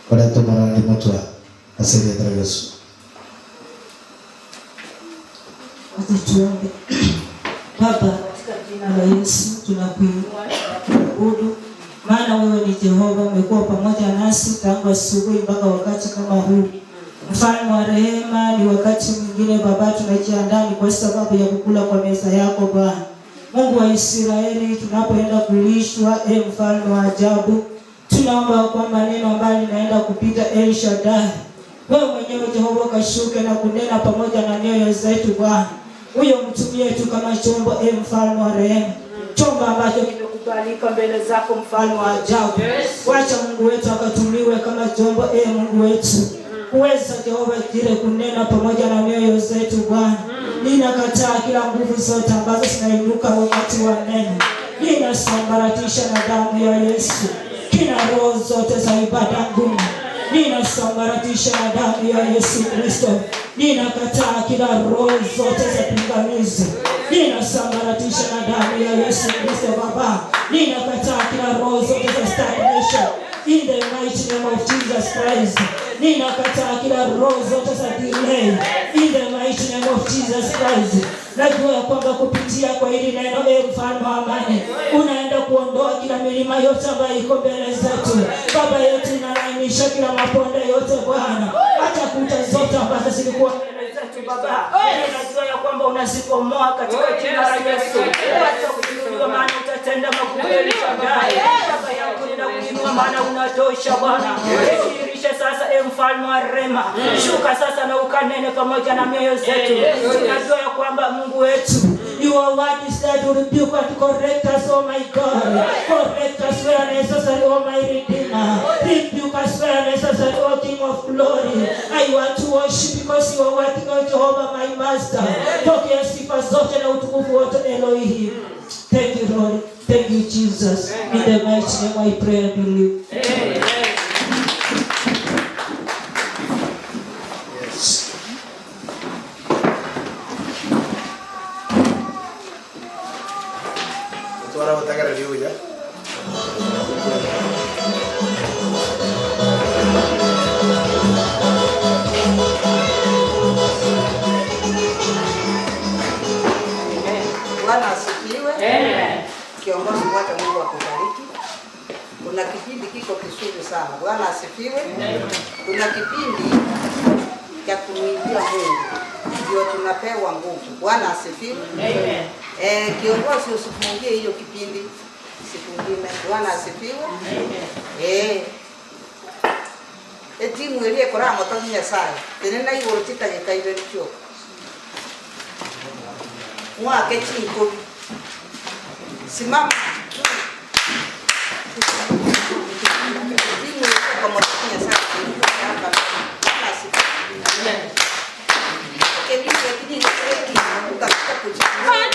[SPEAKER 2] Kwa tumara ni mtu asije tara Yesu.
[SPEAKER 11] Tuombe. Baba, katika jina la Yesu tunakuinua tunakuabudu, maana wewe ni Jehova, umekuwa pamoja nasi tangu asubuhi mpaka wakati kama huu. Mfalme wa rehema, ni wakati mwingine Baba tunajiandaa kwa sababu ya kukula kwa meza yako Bwana. Mungu wa Israeli, tunapoenda kulishwa, mfalme wa ajabu, tunaomba kwamba neno ambalo linaenda kupita El Shaddai Wewe mwenyewe Jehova kashuke na kunena pamoja na mioyo zetu Bwana. Huyo mtumie tu kama chombo, mfalme wa rehema. Chombo ambacho kimekubalika mbele zako, mfalme wa ajabu. Wacha Mungu wetu akatumiwe kama chombo, Mungu wetu. Uweza Jehova kile kunena pamoja na mioyo zetu Bwana. Ninakataa kila nguvu zote ambazo zinainuka wakati wa neno. Ninasambaratisha na damu ya Yesu kila roho zote za ibada ngumu. Ninasambaratisha na damu ya Yesu Kristo. Ninakataa kila roho zote za pingamizi. Ninasambaratisha na damu ya Yesu Kristo Baba. Ninakataa kila roho zote za stagnation. In the mighty name of Jesus Christ. Ninakataa kila roho zote za delay. In the mighty name of Jesus Christ. Najua ya kwamba kupitia kwa hili neno, mfalme wa amani, unaenda kuondoa kila milima yote ambayo iko mbele zetu. Baba yetu, inalainisha kila maponde yote Bwana. Hata kuta zote ambazo zilikuwa mbele zetu Baba. Najua ya kwamba unazikomoa katika jina la Yesu. Wacha kuinuliwa maana utatenda makubwa Shaddai. Baba yangu ninakuinua maana unatosha Bwana. Dhihirisha sasa mfalme wa rehema. Shuka sasa na ukanene pamoja na mioyo zetu. Tunajua ya kwamba Mungu wetu, your word is there to rebuke and correct us, oh my God. Correct us where necessary, oh my Redeemer. Rebuke us where necessary, oh King of glory. I want to worship because you are worthy, oh Jehovah, my Master. Pokea sifa zote na utukufu wote Elohim. Thank you Lord. Thank you Jesus. In the mighty name I pray and believe. Amen.
[SPEAKER 2] Ahora va a estar aleluya.
[SPEAKER 12] Bwana asifiwe. Amen. Kiongozi wote, Mungu akubariki. Kuna kipindi kiko kizuri sana. Bwana asifiwe. Amen. Kuna kipindi cha kumwimbia Mungu. Ndio tunapewa nguvu. Bwana asifiwe. Amen. Kiongozi usifungie hiyo kipindi siku nyingine. Bwana asifiwe. Amen. Timu ile kora moto Nyasaye. Tenena hiyo rotita nyekaibe nicho. Mwake chinko. Simama. Timu ile kama moto Nyasaye. Bwana asifiwe. Amen. Kemi kini ni utaka kujifunza.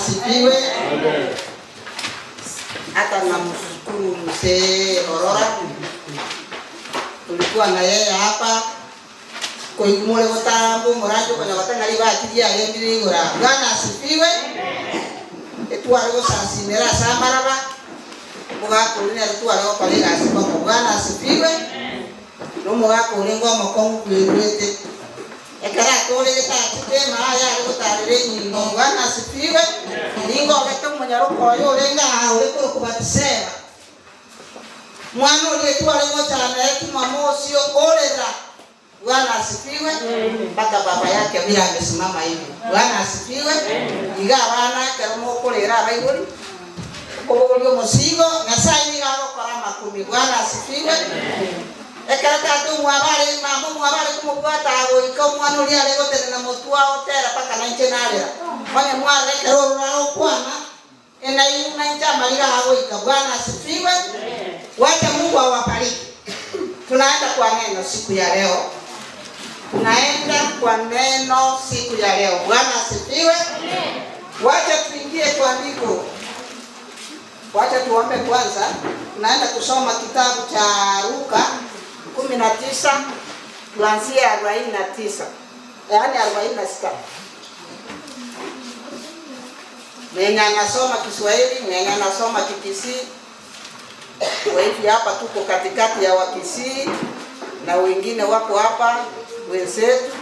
[SPEAKER 12] asifiwe. Hata namshukuru mzee Orora, tulikuwa na yeye hapa kwa kumule gotambo morajo kwa watanga liba kijia yendiri gora. Bwana asifiwe. Etware go sasinera samaraba. Muga kulina etware go palega asiba. Bwana asifiwe. No muga kulengo makongu kwete. Ekara tole ta kitema haya go tarere ni no. Bwana asifiwe. Ningo wetu munyaro koyo lenga hawe ko kubatisema. Mwana ule etware go chana yetu mamosio olera. Bwana asifiwe. Mpaka baba yake bila amesimama hivi. Bwana asifiwe. Iga bana kero kolera baibuli. Kobolio mosigo na sai ni garo karama kumi. Bwana asifiwe. Ekata tu mwabale mamu mwabale kumubata ago iko mwana uli alego tena motua otera paka na njenalera. Mwane mwale kero rao kwana. Ena ina njama ila ago ika. Bwana asifiwe. Wacha Mungu awabariki. Tunaenda kwa neno siku ya leo. Tunaenda kwa neno siku ya leo. Bwana asifiwe. Wacha tuingie kwa andiko. Wacha tuombe kwanza. Tunaenda kusoma kitabu cha Luka 19 kuanzia 49. Yaani 46. Mwenye anasoma Kiswahili, mwenye anasoma Kikisii. Kwa hivyo hapa tuko katikati ya Wakisii na wengine wako hapa wenzetu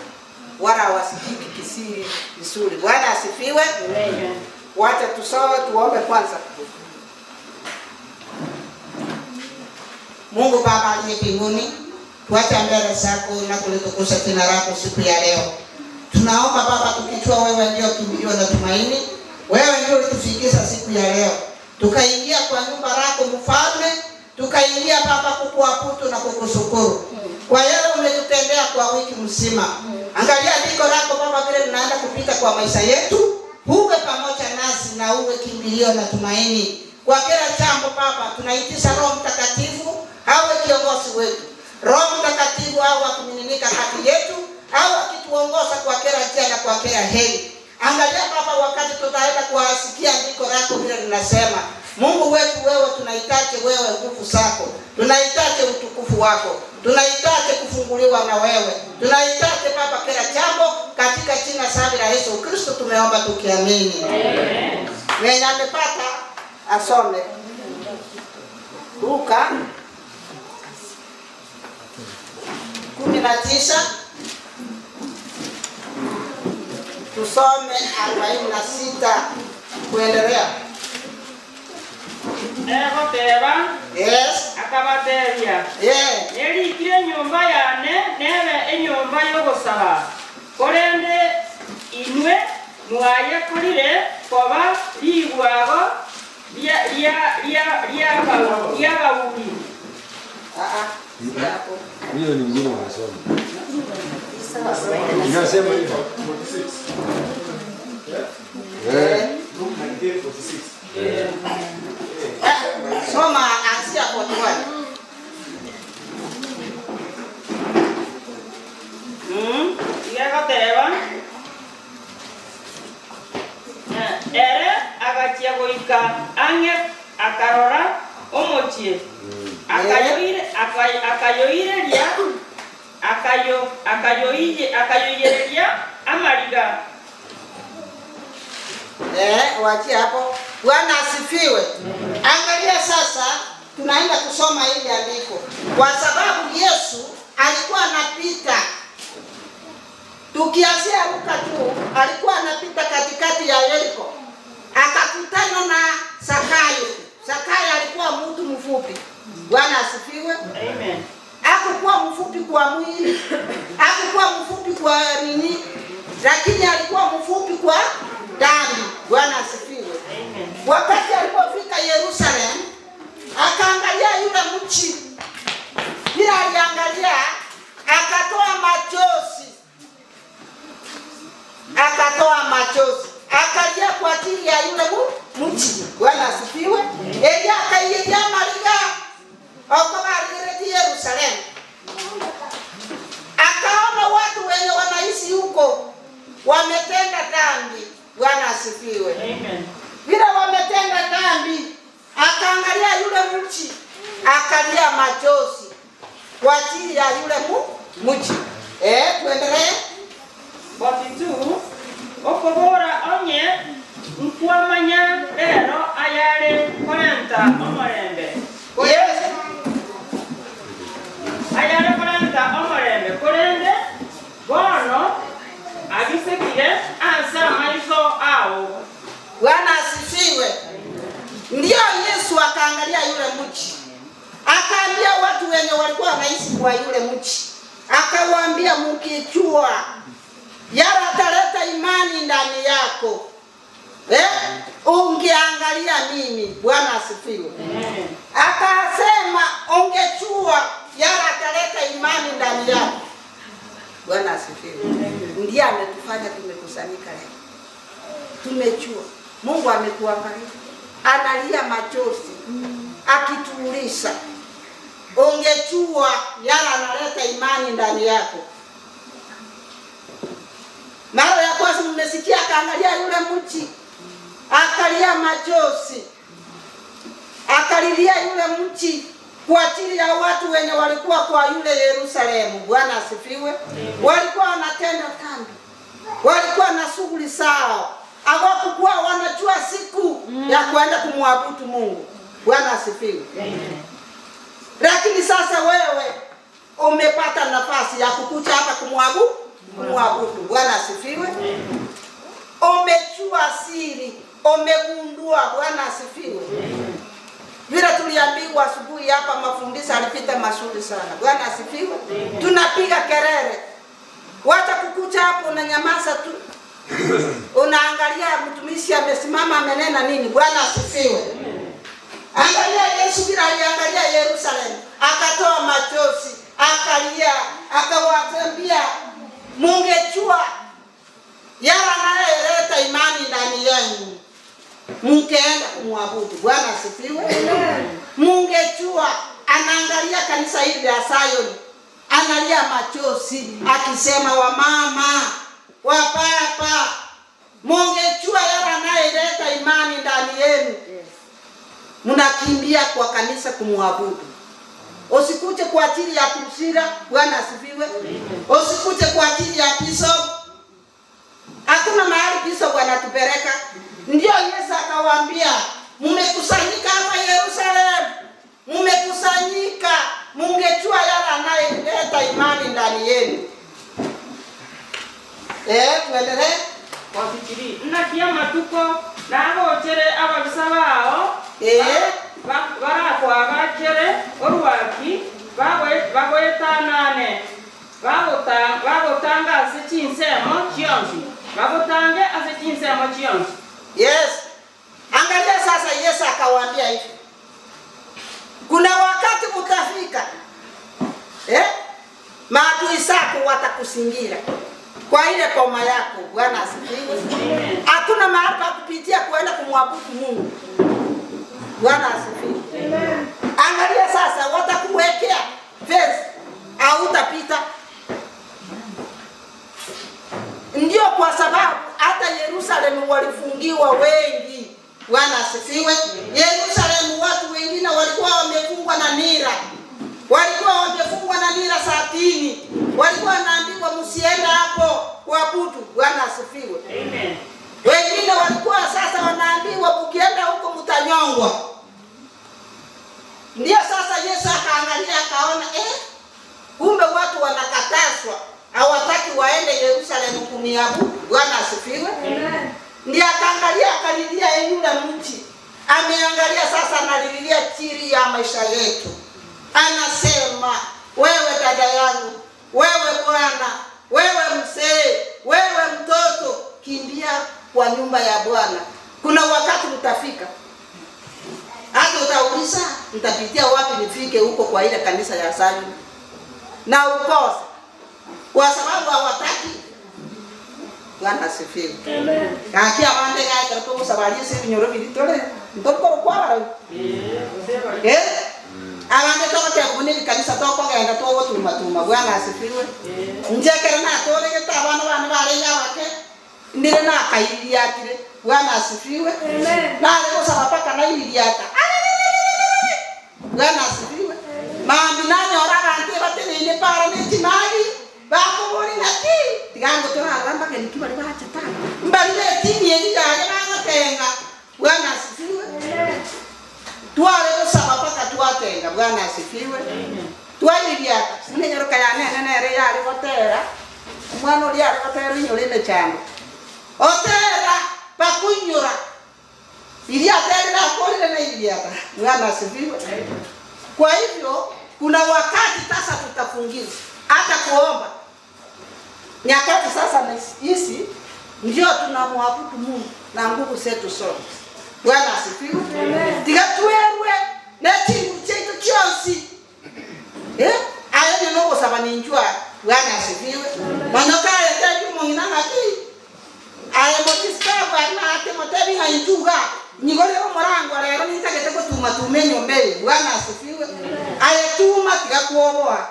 [SPEAKER 12] wala wasikiki Kisii vizuri. Bwana asifiwe. Amen. Wacha tusome tuombe kwanza. Mungu Baba aliye mbinguni, tuacha mbele zako na kulitukuza jina lako siku ya leo. Tunaomba Baba, tukijua wewe ndio kimbilio na tumaini, wewe ndio ulitufikisha siku ya leo. Tukaingia kwa nyumba lako Mfalme, tukaingia Baba kukuabudu na kukushukuru kwa yale umetutendea kwa wiki mzima. Angalia andiko lako Baba vile tunaenda kupita kwa maisha yetu, uwe pamoja nasi na uwe kimbilio na tumaini. Kwa kila jambo Baba, tunaitisha Roho Mtakatifu awe kiongozi wetu. Roho Mtakatifu awe akimiminika kati yetu, awe akituongoza kwa kila njia na kwa kila heri. Angalia Baba, wakati tutaenda kuasikia andiko lako vile linasema, Mungu wetu, wewe tunahitaji wewe nguvu zako. Tunahitaji utukufu wako. Tunahitaji kufunguliwa na wewe. Tunahitaji Baba kila jambo katika jina safi la Yesu Kristo tumeomba tukiamini. Amen. Mwenye amepata asome Luka 19 tusome 46 kuendelea.
[SPEAKER 4] Teba.
[SPEAKER 12] Yes.
[SPEAKER 4] Akabateria.
[SPEAKER 12] Yeah.
[SPEAKER 4] Neri kire nyumba yane nebe enyumba yogosaba. Korende inwe mwaye kurire koba ligwago ya bawuli.
[SPEAKER 6] Hiyo ni ngine unasoma. Inasema hivyo. 46.
[SPEAKER 10] Luke 19:46.
[SPEAKER 12] Soma ansia 41.
[SPEAKER 4] Teba. Ere agachia goika ange akarora omochie. Akayoireria amariga.
[SPEAKER 12] Wachi hapo. Bwana asifiwe. Angalia sasa tunaenda kusoma hili andiko. Kwa sababu Yesu alikuwa anapita. Tukianzia Luka tu, alikuwa anapita katikati ya Yeriko. Akakutana na Zakayo. Zakayo alikuwa mtu mfupi. Bwana asifiwe.
[SPEAKER 4] Amen.
[SPEAKER 12] Hakukuwa mfupi kwa mwili. Hakukuwa mfupi kwa nini? Lakini alikuwa mfupi kwa damu. Bwana asifiwe.
[SPEAKER 4] Amen.
[SPEAKER 12] Wakati alipofika Yerusalemu, akaangalia yule mchi. Bila aliangalia, akatoa machozi. Akalia kwa ajili ya yule mchi. Bwana asifiwe. Elia akailia mariga. Akabariki Yerusalemu. Akaona watu wenye wanaishi huko wametenda dhambi. Bwana asifiwe.
[SPEAKER 4] Amen.
[SPEAKER 12] mchi akalia machozi kwa ajili ya yule mchi. Tuendelee.
[SPEAKER 4] 42 okobora onye nkwamanya lero ayale kolenta omorembe.
[SPEAKER 12] Yes.
[SPEAKER 4] Ayale kolenta omorembe kolende bono agisekire asa maiso ao.
[SPEAKER 12] Bwana asifiwe. Ndio Yesu akaangalia yule mchi. Akaambia watu wenye walikuwa wanaishi kwa yule mchi. Akawaambia mkichua yara ataleta imani ndani yako. Ungeangalia mimi. Bwana asifiwe. Akasema ungechua yara ataleta imani ndani yako. Bwana asifiwe. Ndiye ametufanya tumekusanyika leo. Tumechua. Mungu ametuangalia. Analia machozi akituulisha. Ungechua yala analeta imani ndani yako. Mara ya kwanza mmesikia akaangalia yule mchi. Akalia machozi. Akalilia yule mchi kwa ajili ya watu wenye walikuwa kwa yule Yerusalemu. Bwana asifiwe. Walikuwa wanatenda dhambi. Walikuwa na shughuli zao. Hawakuwa wanajua siku ya kwenda kumwabudu Mungu. Bwana asifiwe. Lakini sasa wewe umepata nafasi ya kukuja hapa kumwabudu. Bwana asifiwe. Umejua siri, umegundua. Bwana asifiwe. Vile tuliambiwa asubuhi hapa mafundisho alipita mazuri sana. Bwana asifiwe. Tunapiga kelele. Wacha kukuja hapo na nyamaza tu. Unaangalia mtumishi amesimama amenena nini. Bwana asifiwe. Angalia Yesu vile aliangalia Yerusalemu, akatoa machozi, akalia, akawaambia mungechua yala anayeleta imani ndani yenu mngeenda kumwabudu. Bwana asifiwe. Mungechua. Anaangalia kanisa hili la Zion, analia machozi akisema wamama, wapapa, mungechua yala anayeleta imani ndani yenu mnakimbia kwa kanisa kumwabudu. Usikuje kwa ajili ya Priscilla. Bwana asifiwe. Usikuje kwa ajili ya Bishop. Hakuna mahali Bishop anatupeleka. Ndio Yesu akawaambia mmekusanyika hapa Yerusalemu. Mmekusanyika. Mungechua yale anayeleta imani ndani yenu. Tuendelee.
[SPEAKER 4] Wafikiri nakia matuko nabo chere ababisa bao barakwa bakere orwaki bagoetanane bagotanga asichinsemo chionzi bagotange asichinsemo chionzi.
[SPEAKER 12] Yes. Angalia sasa Yesu akawaambia hivi. Kuna wakati mtafika. Maadui zako watakusingira kwa ile koma yako. Bwana asifiwe. Hakuna mahali pa kupitia kuenda kumwabudu Mungu. Bwana asifiwe. Angalia sasa watakuwekea fence hautapita. Ndio kwa sababu hata Yerusalemu walifungiwa wengi. Bwana asifiwe. Yerusalemu watu wengine walikuwa wamefungwa na nira. Walikuwa wamefungwa na nira 30. Walikuwa wanaambiwa msiende hapo kuabudu. Bwana asifiwe.
[SPEAKER 4] Amen.
[SPEAKER 12] Wengine walikuwa sasa wanaambiwa ukienda huko mtanyongwa. Ndio sasa Yesu akaangalia akaona kumbe watu wanakatazwa. Hawataki waende Yerusalemu kuniabudu. Bwana asifiwe. Amen. Ndio akaangalia akalilia yule mti. Ameangalia sasa analilia chiri ya maisha yetu. Anasema wewe dada yangu, wewe bwana, wewe mzee, wewe mtoto, kimbia kwa nyumba ya Bwana. Kuna wakati utafika. Hata utauliza nitapitia wapi nifike huko kwa ile kanisa ya Zion. Na ukose. Kwa sababu hawataki. Bwana asifiwe. Amen. Kaki abande gaya kwa sababu sisi nyoro bilitole. Ndoko kwa. Abande toka kubuni kanisa toka gaenda to wotu matuma. Bwana asifiwe. Njekera na tole geta abana bana bale yawake. Ndire na kaili yakire. Bwana asifiwe. Amen. Na leo sababu paka na ili yaka. Bwana asifiwe. Mami nani ora ante batene ile para ni timali. Bako bori ngati. Tigango tona ramba ke nikiwa le bacha ta. Mbali tini yeli ya banga tenga. Bwana asifiwe. Tuale kusaba paka tuatenga. Bwana asifiwe. Tuali biaka. Sine nyoroka ya nene re ya le botera. Mwana ya le botera nyole le chango. Otera pakunyura. Ili atenda kole na ili hapa. Bwana asifiwe. Kwa hivyo kuna wakati sasa tutafungiwa hata kuomba. Nyakati sasa hizi ndio tunamwabudu Mungu na nguvu zetu zote. Bwana asifiwe. Tigatuerwe na tingu chetu chonsi. Ayo ni nogo sabani njua. Bwana asifiwe. Manoka ya tatu mwingina haki. Ayo motiskaba na ate motebi na njuga. Nigole wa morango lero nitagete ko tumenyo mbele. Bwana asifiwe. Ayetuma tigakuoboa.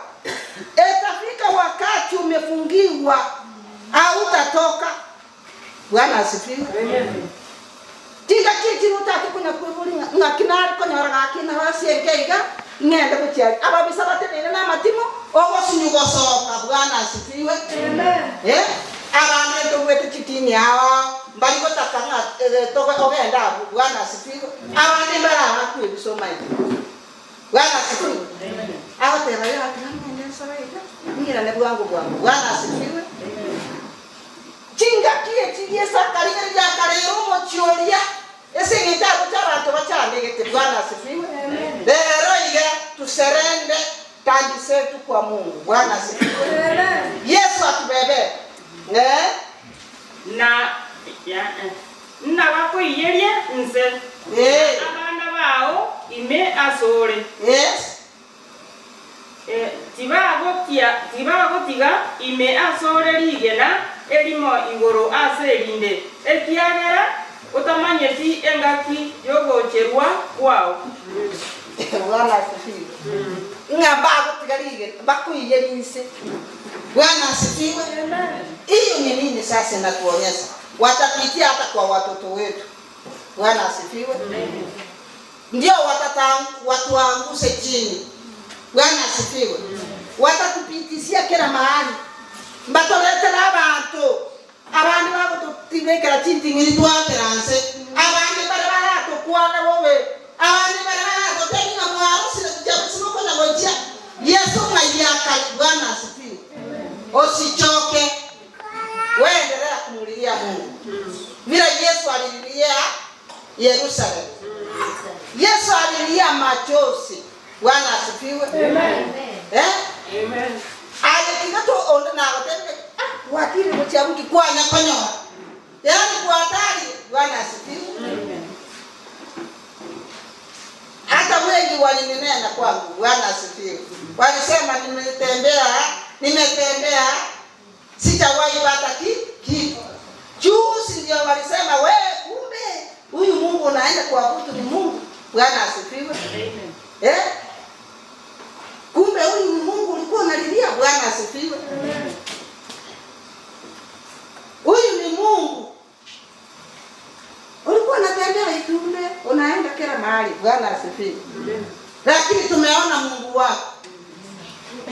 [SPEAKER 12] Etafika wakati umefungiwa au utatoka. Bwana asifiwe. Amen. Tiga kiti utaki kunya kwibuli ngakinari kunya rakina wasienkeiga ngende kuchari. Aba bisabate nena matimo ogo sunyugo soka. Bwana asifiwe. Amen. Abane ndo wetu kitini hawa mbali kotakanga toka ogenda. Bwana asifiwe. Abane mbara kwibisoma hivi. Bwana asifiwe. Amen. Aho tera ya ngende sabaida. Ngira ne bwangu bwangu. Bwana asifiwe. Chinga kie chiye sakari ya karero mocholia. Ese ngitaro chabantu bachandegete. Bwana asifiwe. Lero ige tuserende kandi setu kwa Mungu. Bwana asifiwe. Yesu atubebe.
[SPEAKER 4] Na wako iyerie nse. Abana bao ime asore.
[SPEAKER 12] Yes.
[SPEAKER 4] Tibago tiga ime asore ligena elimo igoro aserinde. Ekiagera utamanyeti engaki yogocherwa kwao.
[SPEAKER 12] Bwana asifiwe. Ngabago tiga ligena bakuiyerie nse. Bwana asifiwe. Hiyo ni nini sasa natuonyesha? Watapitia hata kwa watoto wetu. Bwana asifiwe. Ndio watuanguse chini. Bwana asifiwe. Watatupitisia kila mahali. Mbatoletera abantu. Abandi babo tutibekera chinti ngiri twakeranse. Abandi barabara tukwana wowe. Abandi barabara tutenga mwarusi na kujabusimu kwa ngojia. Yesu ngayaka. Bwana asifiwe. Usichoke. Wewe endelea kumulilia Mungu. Vile Yesu alililia Yerusalemu. Yesu alilia machozi. Bwana asifiwe. Amen. Amen. Alikigato onda na watende. Wakili mchabuki kwanya konyora. Yaani kwa hatari. Bwana asifiwe. Amen. Hata wengi walinena kwangu. Bwana asifiwe. Walisema nimetembea sijawahi pata kitu. Juzi ndio walisema wewe kumbe huyu Mungu unaenda kuabudu ni Mungu. Bwana asifiwe. Amen. Kumbe huyu ni Mungu ulikuwa unalilia. Bwana asifiwe. Amen. Huyu ni Mungu. Ulikuwa unatembea itume, unaenda kila mahali. Bwana asifiwe. Amen. Lakini tumeona Mungu wako.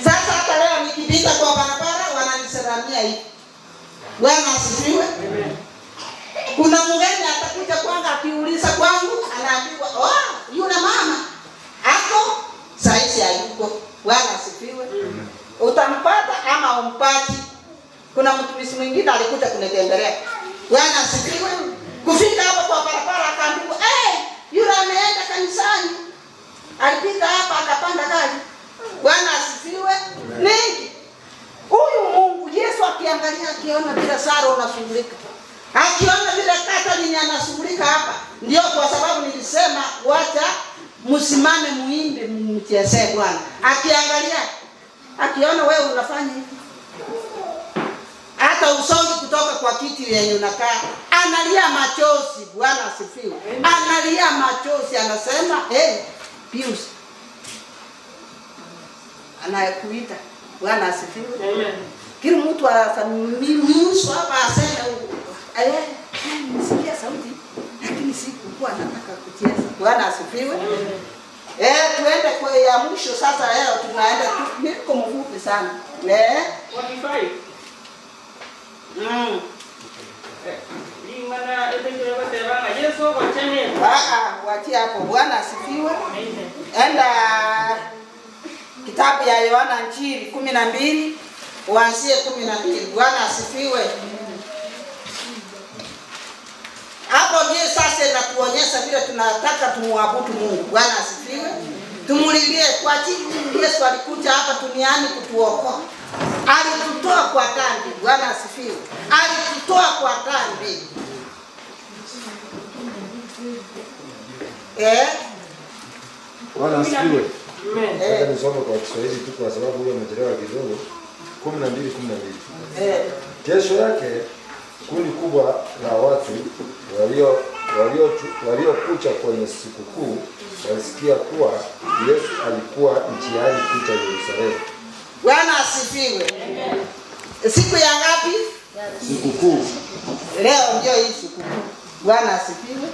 [SPEAKER 12] Sasa hata leo nikipita kwa barabara wananisalamia hivi. Bwana asifiwe. Amen. Kuna mgeni atakuja kwangu akiuliza kwangu anaambiwa, "Oh, yule mama ako saizi hayuko." Bwana asifiwe. Amen. Utampata ama umpati. Kuna mtumishi mwingine alikuja kunitembelea. Bwana asifiwe. Kufika hapo kwa barabara akaambiwa, yule ameenda kanisani." Alipita hapa akapanda gari. Bwana asifiwe. Nini? Huyu Mungu Yesu akiangalia akiona bila Sara unashughulika. Akiona vile kata ni anashughulika hapa. Ndio kwa sababu nilisema wacha msimame muimbe mtiese Bwana. Akiangalia akiona wewe unafanya hivi. Hata usongi kutoka kwa kiti yenye unakaa. Analia machozi. Bwana asifiwe. Analia machozi anasema, Pius. Anayekuita. Bwana asifiwe. Amen. Kila mtu asamimiuswa hapa asema, nisikia sauti lakini sikuwa nataka kucheza. Bwana asifiwe. Amen. Tuende kwa ya mwisho sasa. Leo tunaenda niko mfupi sana.
[SPEAKER 4] 45. Mana etekele batebanga Yesu kwa chene.
[SPEAKER 12] Watia hapo. Bwana asifiwe. Enda kitabu ya Yohana Injili 12 kuanzia 12. Bwana asifiwe. Hapo ndiye sasa inatuonyesha vile tunataka tumuabudu Mungu. Bwana asifiwe. Tumulilie kwa ajili Yesu alikuja hapa duniani kutuokoa. Alitutoa kwa dhambi. Bwana asifiwe. Alitutoa kwa dhambi.
[SPEAKER 6] Bwana asifiwe. Nataka nisome kwa Kiswahili tu kwa sababu huyo amechelewa kidogo. 12:12. Kesho yake kundi kubwa la watu waliokuja kwenye sikukuu walisikia kuwa Yesu alikuwa njiani kuja Yerusalemu.
[SPEAKER 12] Bwana asifiwe. Siku ya ngapi?
[SPEAKER 6] Sikukuu.
[SPEAKER 12] Leo ndio hii sikukuu. Bwana asifiwe.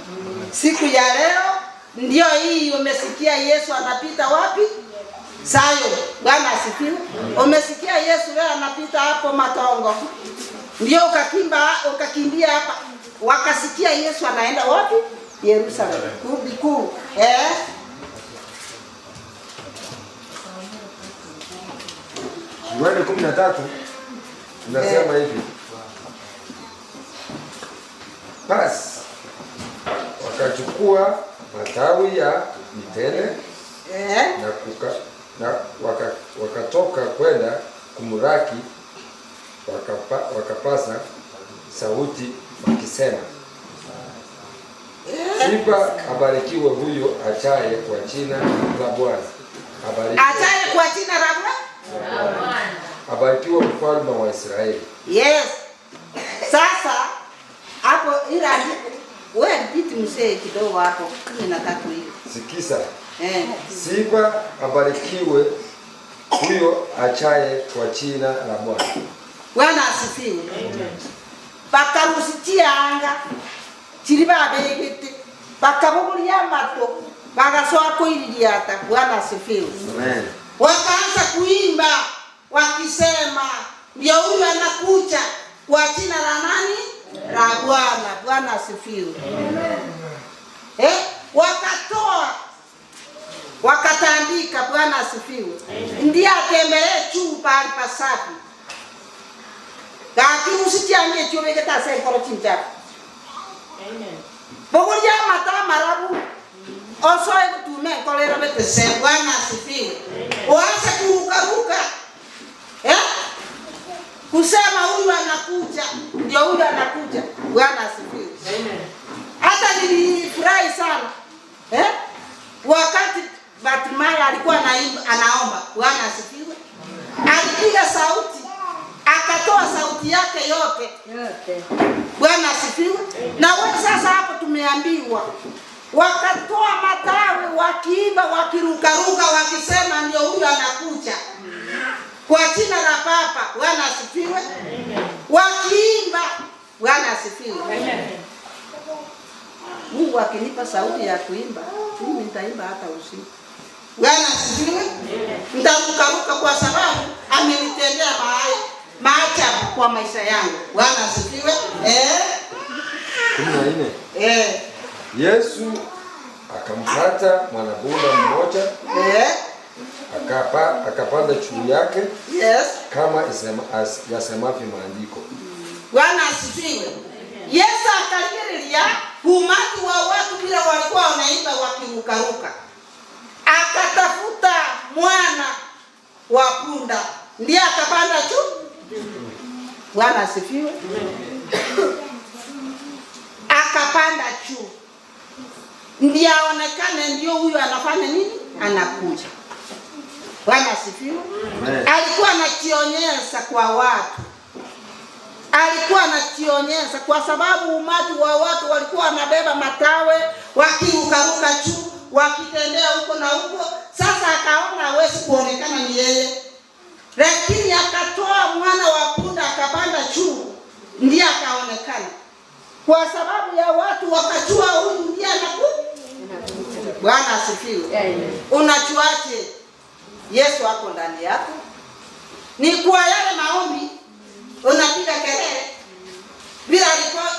[SPEAKER 12] Siku ya leo ndio hii. Umesikia Yesu anapita wapi? Sayo. Bwana asifiwe. Umesikia Yesu leo anapita hapo Matongo. Ndio ukakimbia hapa. Wakasikia Yesu anaenda wapi? Yerusalemu. Kuu.
[SPEAKER 6] Yohana 13 inasema hivi. Basi wakachukua matawi ya mitende na wakatoka kwenda kumraki, wakapasa sauti wakisema, sifa abarikiwe huyo achaye kwa jina la Bwana.
[SPEAKER 12] Achaye kwa jina la Bwana.
[SPEAKER 6] Abarikiwe mfalme wa Israeli.
[SPEAKER 12] Yes. Sasa hapo ila wewe biti msee kidogo hapo 13 hiyo.
[SPEAKER 6] Sikiza. Sifa abarikiwe huyo achaye kwa jina la Bwana.
[SPEAKER 12] Bwana asifiwe. Bakarusitia anga. Chiriba begete. Bakabugulia mato. Bagasoa koiliata. Bwana asifiwe.
[SPEAKER 6] Amen.
[SPEAKER 12] Wakaanza kuimba wakisema ndio huyu anakuja kwa jina la nani? La Bwana. Bwana asifiwe. Wakatandika. Bwana asifiwe. Ndiye atembelee juu pale pasafi. Lakini usitiambie chome keta sasa kwa chinja. Amen. Bogolia mata marabu. Osoe kutume kolera bete se. Bwana asifiwe. Waanze kuruka. Kusema huyu anakuja, ndio huyu anakuja. Bwana asifiwe. Amen. Hata nilifurahi sana. Wakati Bartimayo alikuwa anaomba. Bwana asifiwe. Alipiga sauti, akatoa sauti yake yote. Bwana asifiwe. Na wewe sasa hapo tumeambiwa wakatoa matawi wakiimba wakirukaruka wakisema ndio huyu anakuja. Kwa jina la Baba. Bwana asifiwe. Wakiimba. Bwana asifiwe. Mungu akinipa sauti ya kuimba, mimi nitaimba hata usiku. Bwana asifiwe. Nitarukaruka kwa sababu amenitendea maajabu kwa maisha yangu. Bwana asifiwe.
[SPEAKER 6] 14. Yesu akampata mwanabunda mmoja. Akapanda juu yake.
[SPEAKER 12] Yes.
[SPEAKER 6] Kama yasemavyo maandiko.
[SPEAKER 12] Bwana asifiwe. Yesu akalilia umati wa watu bila walikuwa wanaimba wakirukaruka. Akatafuta mwana wa punda. Ndiye akapanda juu. Bwana asifiwe. Akapanda juu. Ndiye aonekane ndio huyu anafanya nini? Anakuja. Bwana asifiwe. Alikuwa anajionyesha kwa watu. Alikuwa anajionyesha kwa sababu umati wa watu walikuwa wanabeba matawe, wakirukaruka juu, wakitembea huko na huko. Sasa akaona hawezi kuonekana ni yeye. Lakini akatoa mwana wa punda akapanda juu, ndiye akaonekana. Kwa sababu ya watu wakajua huyu ndiye anakuja. Bwana asifiwe. Amen. Unachuaje Yesu ako ndani yako? Ni kwa yale maombi unapiga kelele. Bila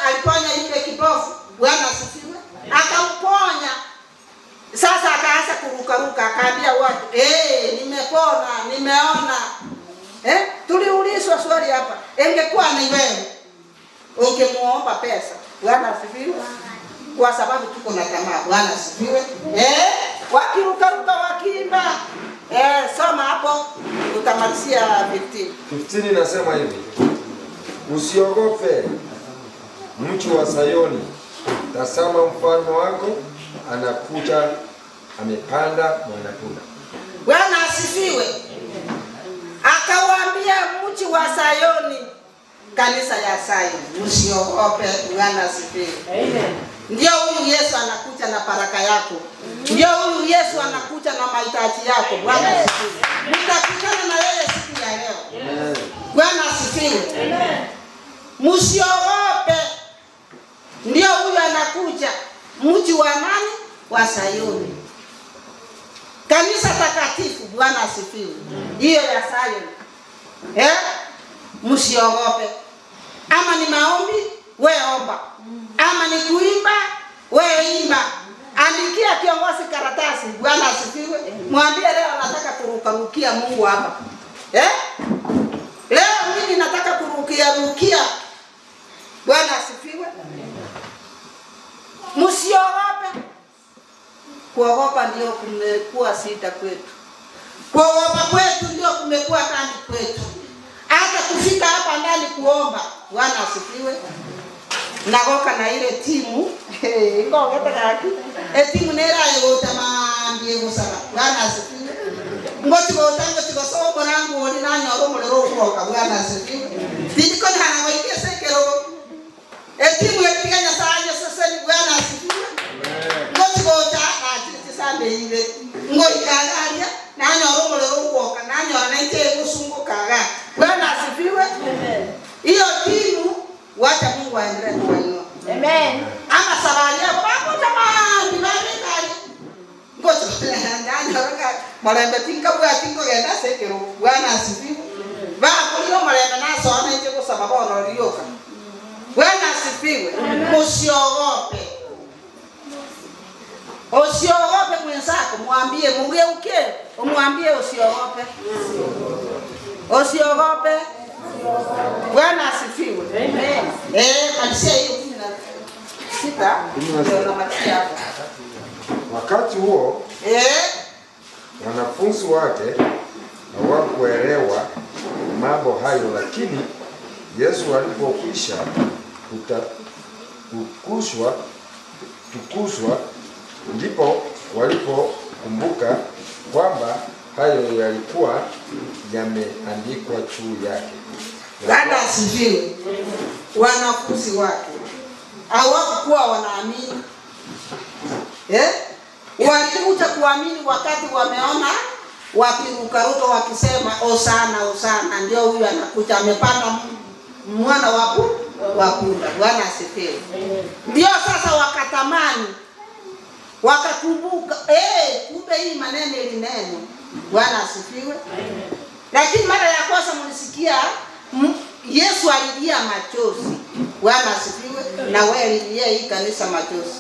[SPEAKER 12] aliponya yule kipofu, Bwana asifiwe. Akamponya. Sasa akaanza kurukaruka, akaambia watu, nimepona, nimeona. Tuliulizwa swali hapa, ingekuwa ni wewe ungemuomba pesa? Bwana asifiwe. Kwa sababu tuko na tamaa. Bwana asifiwe. Wakirukaruka wakiimba. Soma hapo utamalizia 15.
[SPEAKER 6] 15 inasema hivi. Usiogope mji wa Sayoni, tazama mfalme wako anakuja, amepanda mwanapunda.
[SPEAKER 12] Bwana asifiwe. Akawaambia mji wa Sayoni, kanisa ya Sayoni, usiogope. Bwana asifiwe. Amen. Ndio huyu Yesu anakuja na baraka yako. Ndio huyu Yesu anakuja na mahitaji yako. Bwana asifiwe. Mtakutana na yeye siku ya leo. Amen. Bwana asifiwe. Amen. Msiogope. Ndio huyu anakuja. Mji wa nani? Wa Sayoni. Kanisa takatifu. Bwana asifiwe. Hiyo ya Sayoni. Msiogope. Ama ni maombi, wewe omba. Ama ni kuimba, wewe imba. Andikia kiongozi karatasi. Bwana asifiwe. Mwambie leo nataka kurukia Mungu hapa. Leo mimi nataka kurukia. Bwana asifiwe. Msiogope. Kuogopa ndio kumekuwa sita kwetu. Kuogopa kwetu ndio kumekuwa tani kwetu. Hata kufika hapa ndani kuomba. Bwana asifiwe. Nagoka na ile timu. Ngogeta kaki. Timu nera yota maambie gusaba. Bwana asifiwe. Ngoti botango tigoso borangu oli nanya oromolero kuoka. Bwana asifiwe. Bidiko na ngoike sekero. Timu yapiganya sanje sasa ni Bwana asifiwe. Ngoti bota na sambe ibe. Ngoi kagaria nanya oromolero kuoka nanya na ite gusungukaga. Bwana asifiwe. Hiyo timu wacha Mungu aendelee kuinua. Amen. Ama sabari yako bako jamaa ndani kali. Ngoto ndani haraka malembe tinka bwa tinko genda sekero. Bwana asifiwe. Bako leo malembe naso anaje kwa sababu analioka. Bwana asifiwe. Usiogope. Usiogope mwenzako, mwambie mugeuke, umwambie usiogope. Usiogope. Bwana asifiwe. Amen. Kanisa hiyo 16 ndio namatia hapo.
[SPEAKER 6] Wakati huo wanafunzi wake hawakuelewa mambo hayo, lakini Yesu alipokwisha tukuzwa ndipo walipokumbuka kwamba hayo yalikuwa yameandikwa juu yake.
[SPEAKER 12] Bwana asifiwe. Wanafunzi wake hawakuwa wanaamini. Walikuja kuamini wakati wameona wakirukaruka wakisema Hosana Hosana, ndio huyu anakuja amepanda mwana wa punda. Bwana asifiwe. Ndio sasa wakatamani, wakakumbuka kumbe hii maneno ilineno. Bwana asifiwe. Lakini mara ya kwanza mlisikia Yesu alilia machozi. Bwana asifiwe. Na wewe lilia hii kanisa machozi.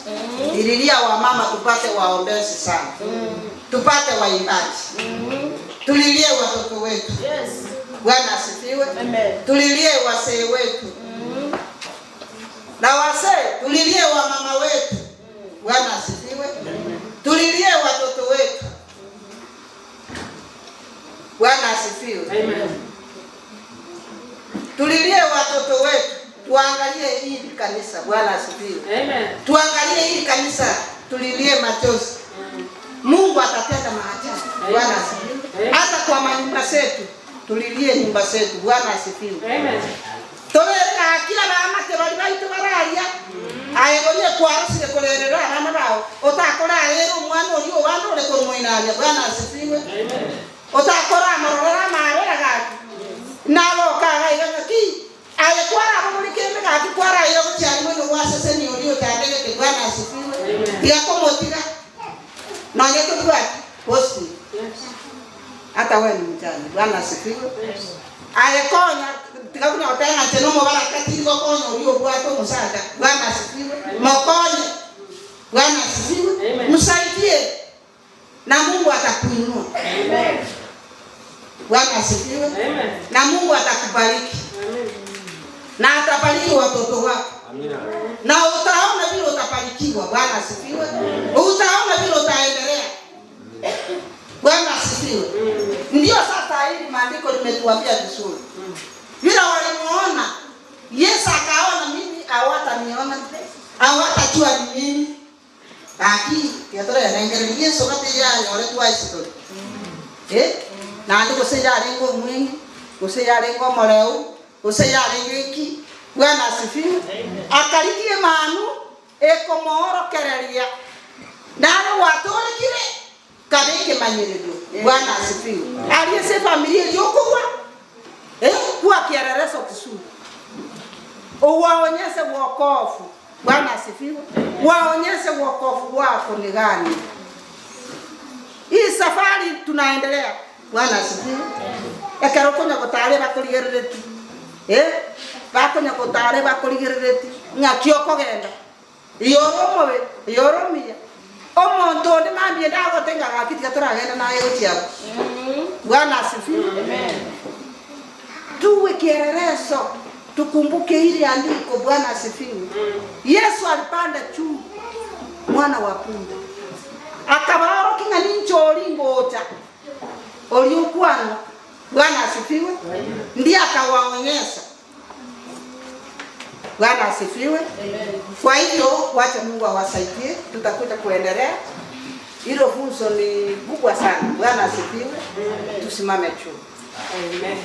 [SPEAKER 12] Lilia wa mama tupate waombezi sana. Tupate waimbaji. Tulilie watoto wetu. Yes. Bwana asifiwe. Amen. Tulilie wasee wetu. Na wasee tulilie wa mama wetu. Bwana asifiwe. Tulilie watoto wetu. Bwana asifiwe. Amen. Tulilie watoto wetu. Tuangalie hili kanisa. Bwana asifiwe. Amen. Tuangalie hili kanisa, tulilie machozi. Mungu atatenda maajabu. Bwana asifiwe. Hata kwa manyumba zetu, tulilie nyumba zetu. Bwana asifiwe. Amen. Toleka kila mama ke bali baitu baralia. Ayegoye kwa arusile kolerera mama bao. Otakora lero mwana oliyo wando le ko moinalia. Bwana asifiwe. Amen. Otakora marora marera gati. Nalo kaga igaki. Ayekwara amulikende gati kwara iyo cyari mwe wasese ni oliyo tandege ke Bwana asifiwe. Amen. Yako motiga. Na yetu kwa posti. Hata wewe ni mjane. Bwana asifiwe. Ayekonya tikakunya otenga teno mobara kati ko konya ulio bwato musaka. Bwana asifiwe. Mokonye. Bwana asifiwe. Msaidie. Na Mungu atakuinua. Amen. Bwana asifiwe. Amen. Na Mungu atakubariki. Amen. Na atabariki watoto wako. Amina. Na utaona vile utabarikiwa. Bwana asifiwe. Utaona vile utaendelea. Bwana asifiwe. Ndio sasa hili maandiko limetuambia vizuri. Vile walimuona Yesu akaona mimi hawataniona. Hawatajua ni mimi. Aki kiatoro ya ngere Yesu kati ya wale tu story. Na ndiko seja lengo mwingi, useja lengo moleo, useja lengi. Bwana asifiwe. Akalikie manu ekomoro kereria. Nalo watore kile kabeke manyeredo. Bwana asifiwe. Aliyese familia yokuwa kwa kiarareso kisuru. Uwaonyeshe wokovu. Bwana asifiwe. Waonyeshe wokovu wako ni gani. Hii safari tunaendelea. Bwana asifiwe. Ekarokonya kotare bakoligerereti. Bakonya kotare bakoligerereti. Ngakioko genda. Yoromowe, yoromia. Omonto ndi mambie ndago tenga gakiti gaturagenda naye gotiago. Bwana asifiwe. Amen. Tuwe kielelezo. Tukumbuke hili andiko. Bwana asifiwe. Yesu alipanda juu mwana wa punda. Akabaro kinga ninchori ngoja. Oliokuano. Bwana asifiwe. Ndiye akawaonyesha. Bwana asifiwe. Kwa hivyo wacha Mungu awasaidie, tutakuja kuendelea. Hilo funzo ni kubwa sana. Bwana asifiwe. Tusimame juu. Amen.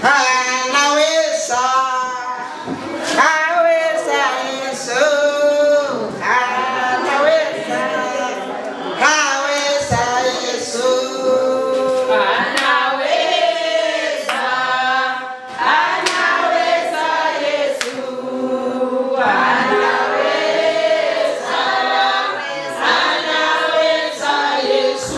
[SPEAKER 12] Anaweza, anaweza Yesu, anaweza, anaweza Yesu, anaweza, anaweza Yesu, anaweza, anaweza Yesu,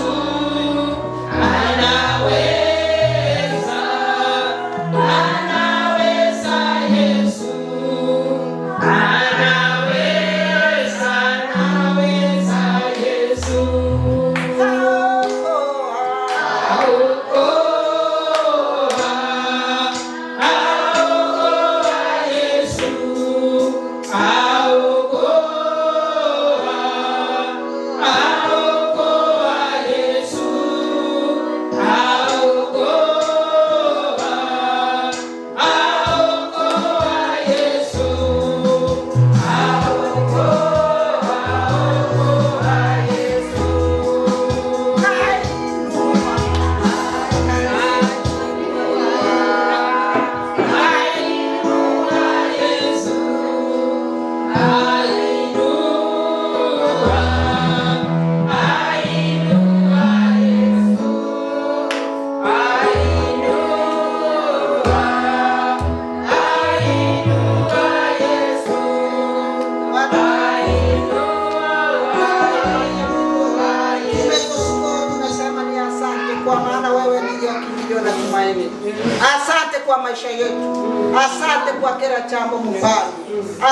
[SPEAKER 12] Asante kwa maisha yetu. Asante kwa kila jambo Mfalme.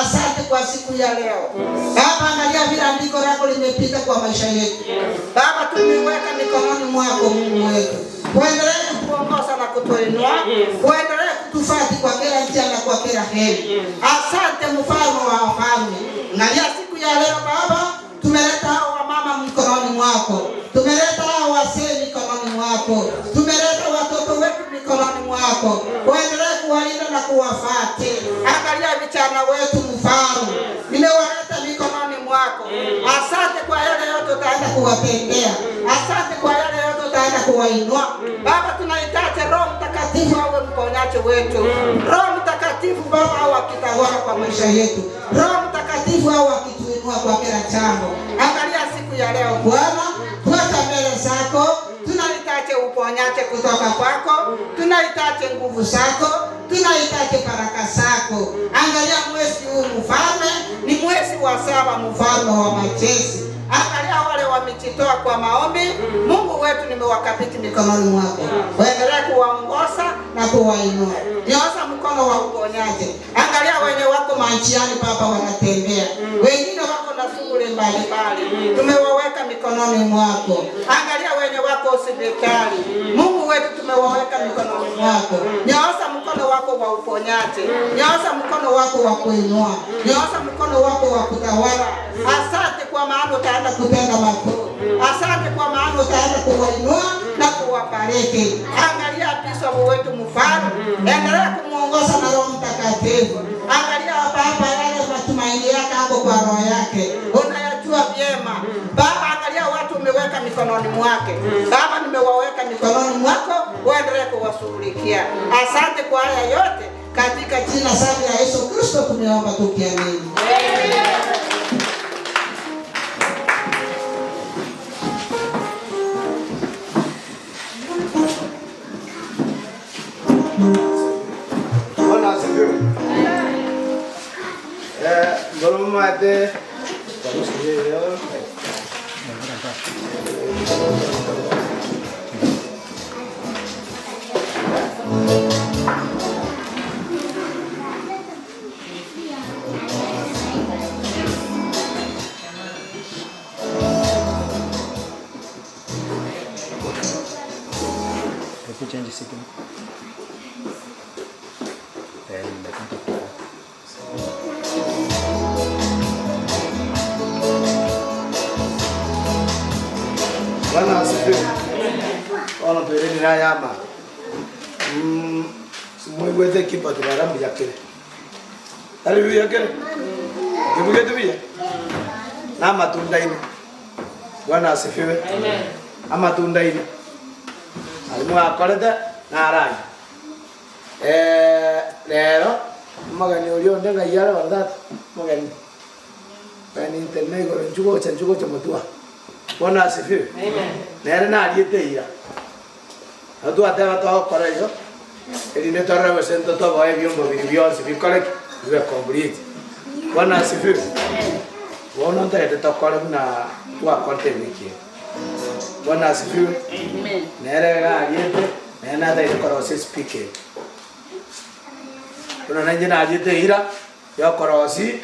[SPEAKER 12] Asante kwa siku ya leo. Baba, angalia vile andiko lako limepita kwa maisha yetu. Baba, tumeweka mikononi mwako Mungu wetu. Uendelee kutuongoza na kutuinua. Uendelee kutufadhili kwa kila njia na kwa kila heri. Asante Mfalme wa wafalme. Angalia siku ya leo Baba, tumeleta hao wamama mikononi mwako. Tumeleta hao wazee mikononi mwako. Tumeleta watoto wetu mikononi mwako. Uendelee kuwalinda na kuwafati. Angalia vijana wetu Mfalme. Nimewaleta mikononi mwako. Asante kwa yale yote utaenda kuwatendea. Asante kwa yale yote utaenda kuwainua. Baba, tunahitaji Roho Mtakatifu awe mponyaji wetu. Roho Mtakatifu Baba awe akitawala kwa maisha yetu. Roho Mtakatifu awe akituinua kwa kila jambo. Angalia siku ya leo Bwana, tuweka mbele zako. Tunahitaji upo uponyaji kutoka kwako, tunahitaji nguvu zako, tunahitaji baraka zako. Angalia mwezi huu mfalme, ni mwezi wa 7 mfalme wa majeshi. Angalia wale wamejitoa kwa maombi, Mungu wetu nimewakabidhi mikononi mwako. Waendelee kuwaongoza na kuwainua. Nyosha mkono wa uponyaji. Angalia wenye wako manjiani Baba wanatembea. Wengine wako na shughuli mbalimbali. Tumewaweka mikononi mwako. Angalia wenye wako hospitali. Mungu wetu tumewaweka mikononi mwako. Nyosha mkono wako wa uponyaji. Nyosha mkono wako wa kuinua. Nyosha mkono wako wa kutawala. Asante kwa maana utaenda kutenda makuu. Asante kwa maana utaenda kuwainua na kuwabariki. Angalia bishop wetu mfalme, endelea kumuongoza na Roho Mtakatifu. Angalia Baba yale matumaini yake hapo kwa roho yake. Unayajua vyema. Baba, angalia watu umeweka mikononi mwake. Baba, nimewaweka mikononi mwako, uendelee kuwashughulikia. Asante kwa haya yote katika jina safi la Yesu Kristo tumeomba tukiamini.
[SPEAKER 2] Bwana asifiwe. Mbolomate leo.
[SPEAKER 13] Change setting. And I think
[SPEAKER 2] Bwana asifiwe. Ona pereni na yama. Simwegwete kipa turara mjakele. Haleluya kele. Kibugete biya. Na matunda ine. Bwana asifiwe. Amen. Ama matunda ine. Alimu akorete na arani. Lero magani ulio ndenga yale wandata magani. Bani internet ko njugo cha mutua. Bwana asifiwe. Amen. Nere na aliete ira. Atu ateva to kora hiyo. Eli ne torre wesento to boye byombo bibyo sibikole bibe complete. Bwana asifiwe. Amen. Bwana ntaete to kora na tua konte wiki. Bwana asifiwe. Amen. Nere na aliete nena ntaete kora wase speaking. Kuna nanje na aliete ira yo kora wasi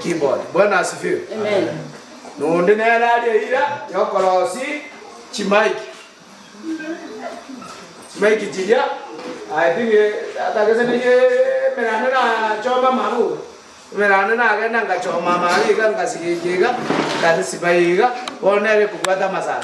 [SPEAKER 2] keyboard. Bwana asifiwe. Amen. Nonde na radio ira yokorosi chimaiki chiria I think atakese ne merane na choma maru merane na agenda ngachoma mari kan kasigiga kasi sibaiga onere kukwata masala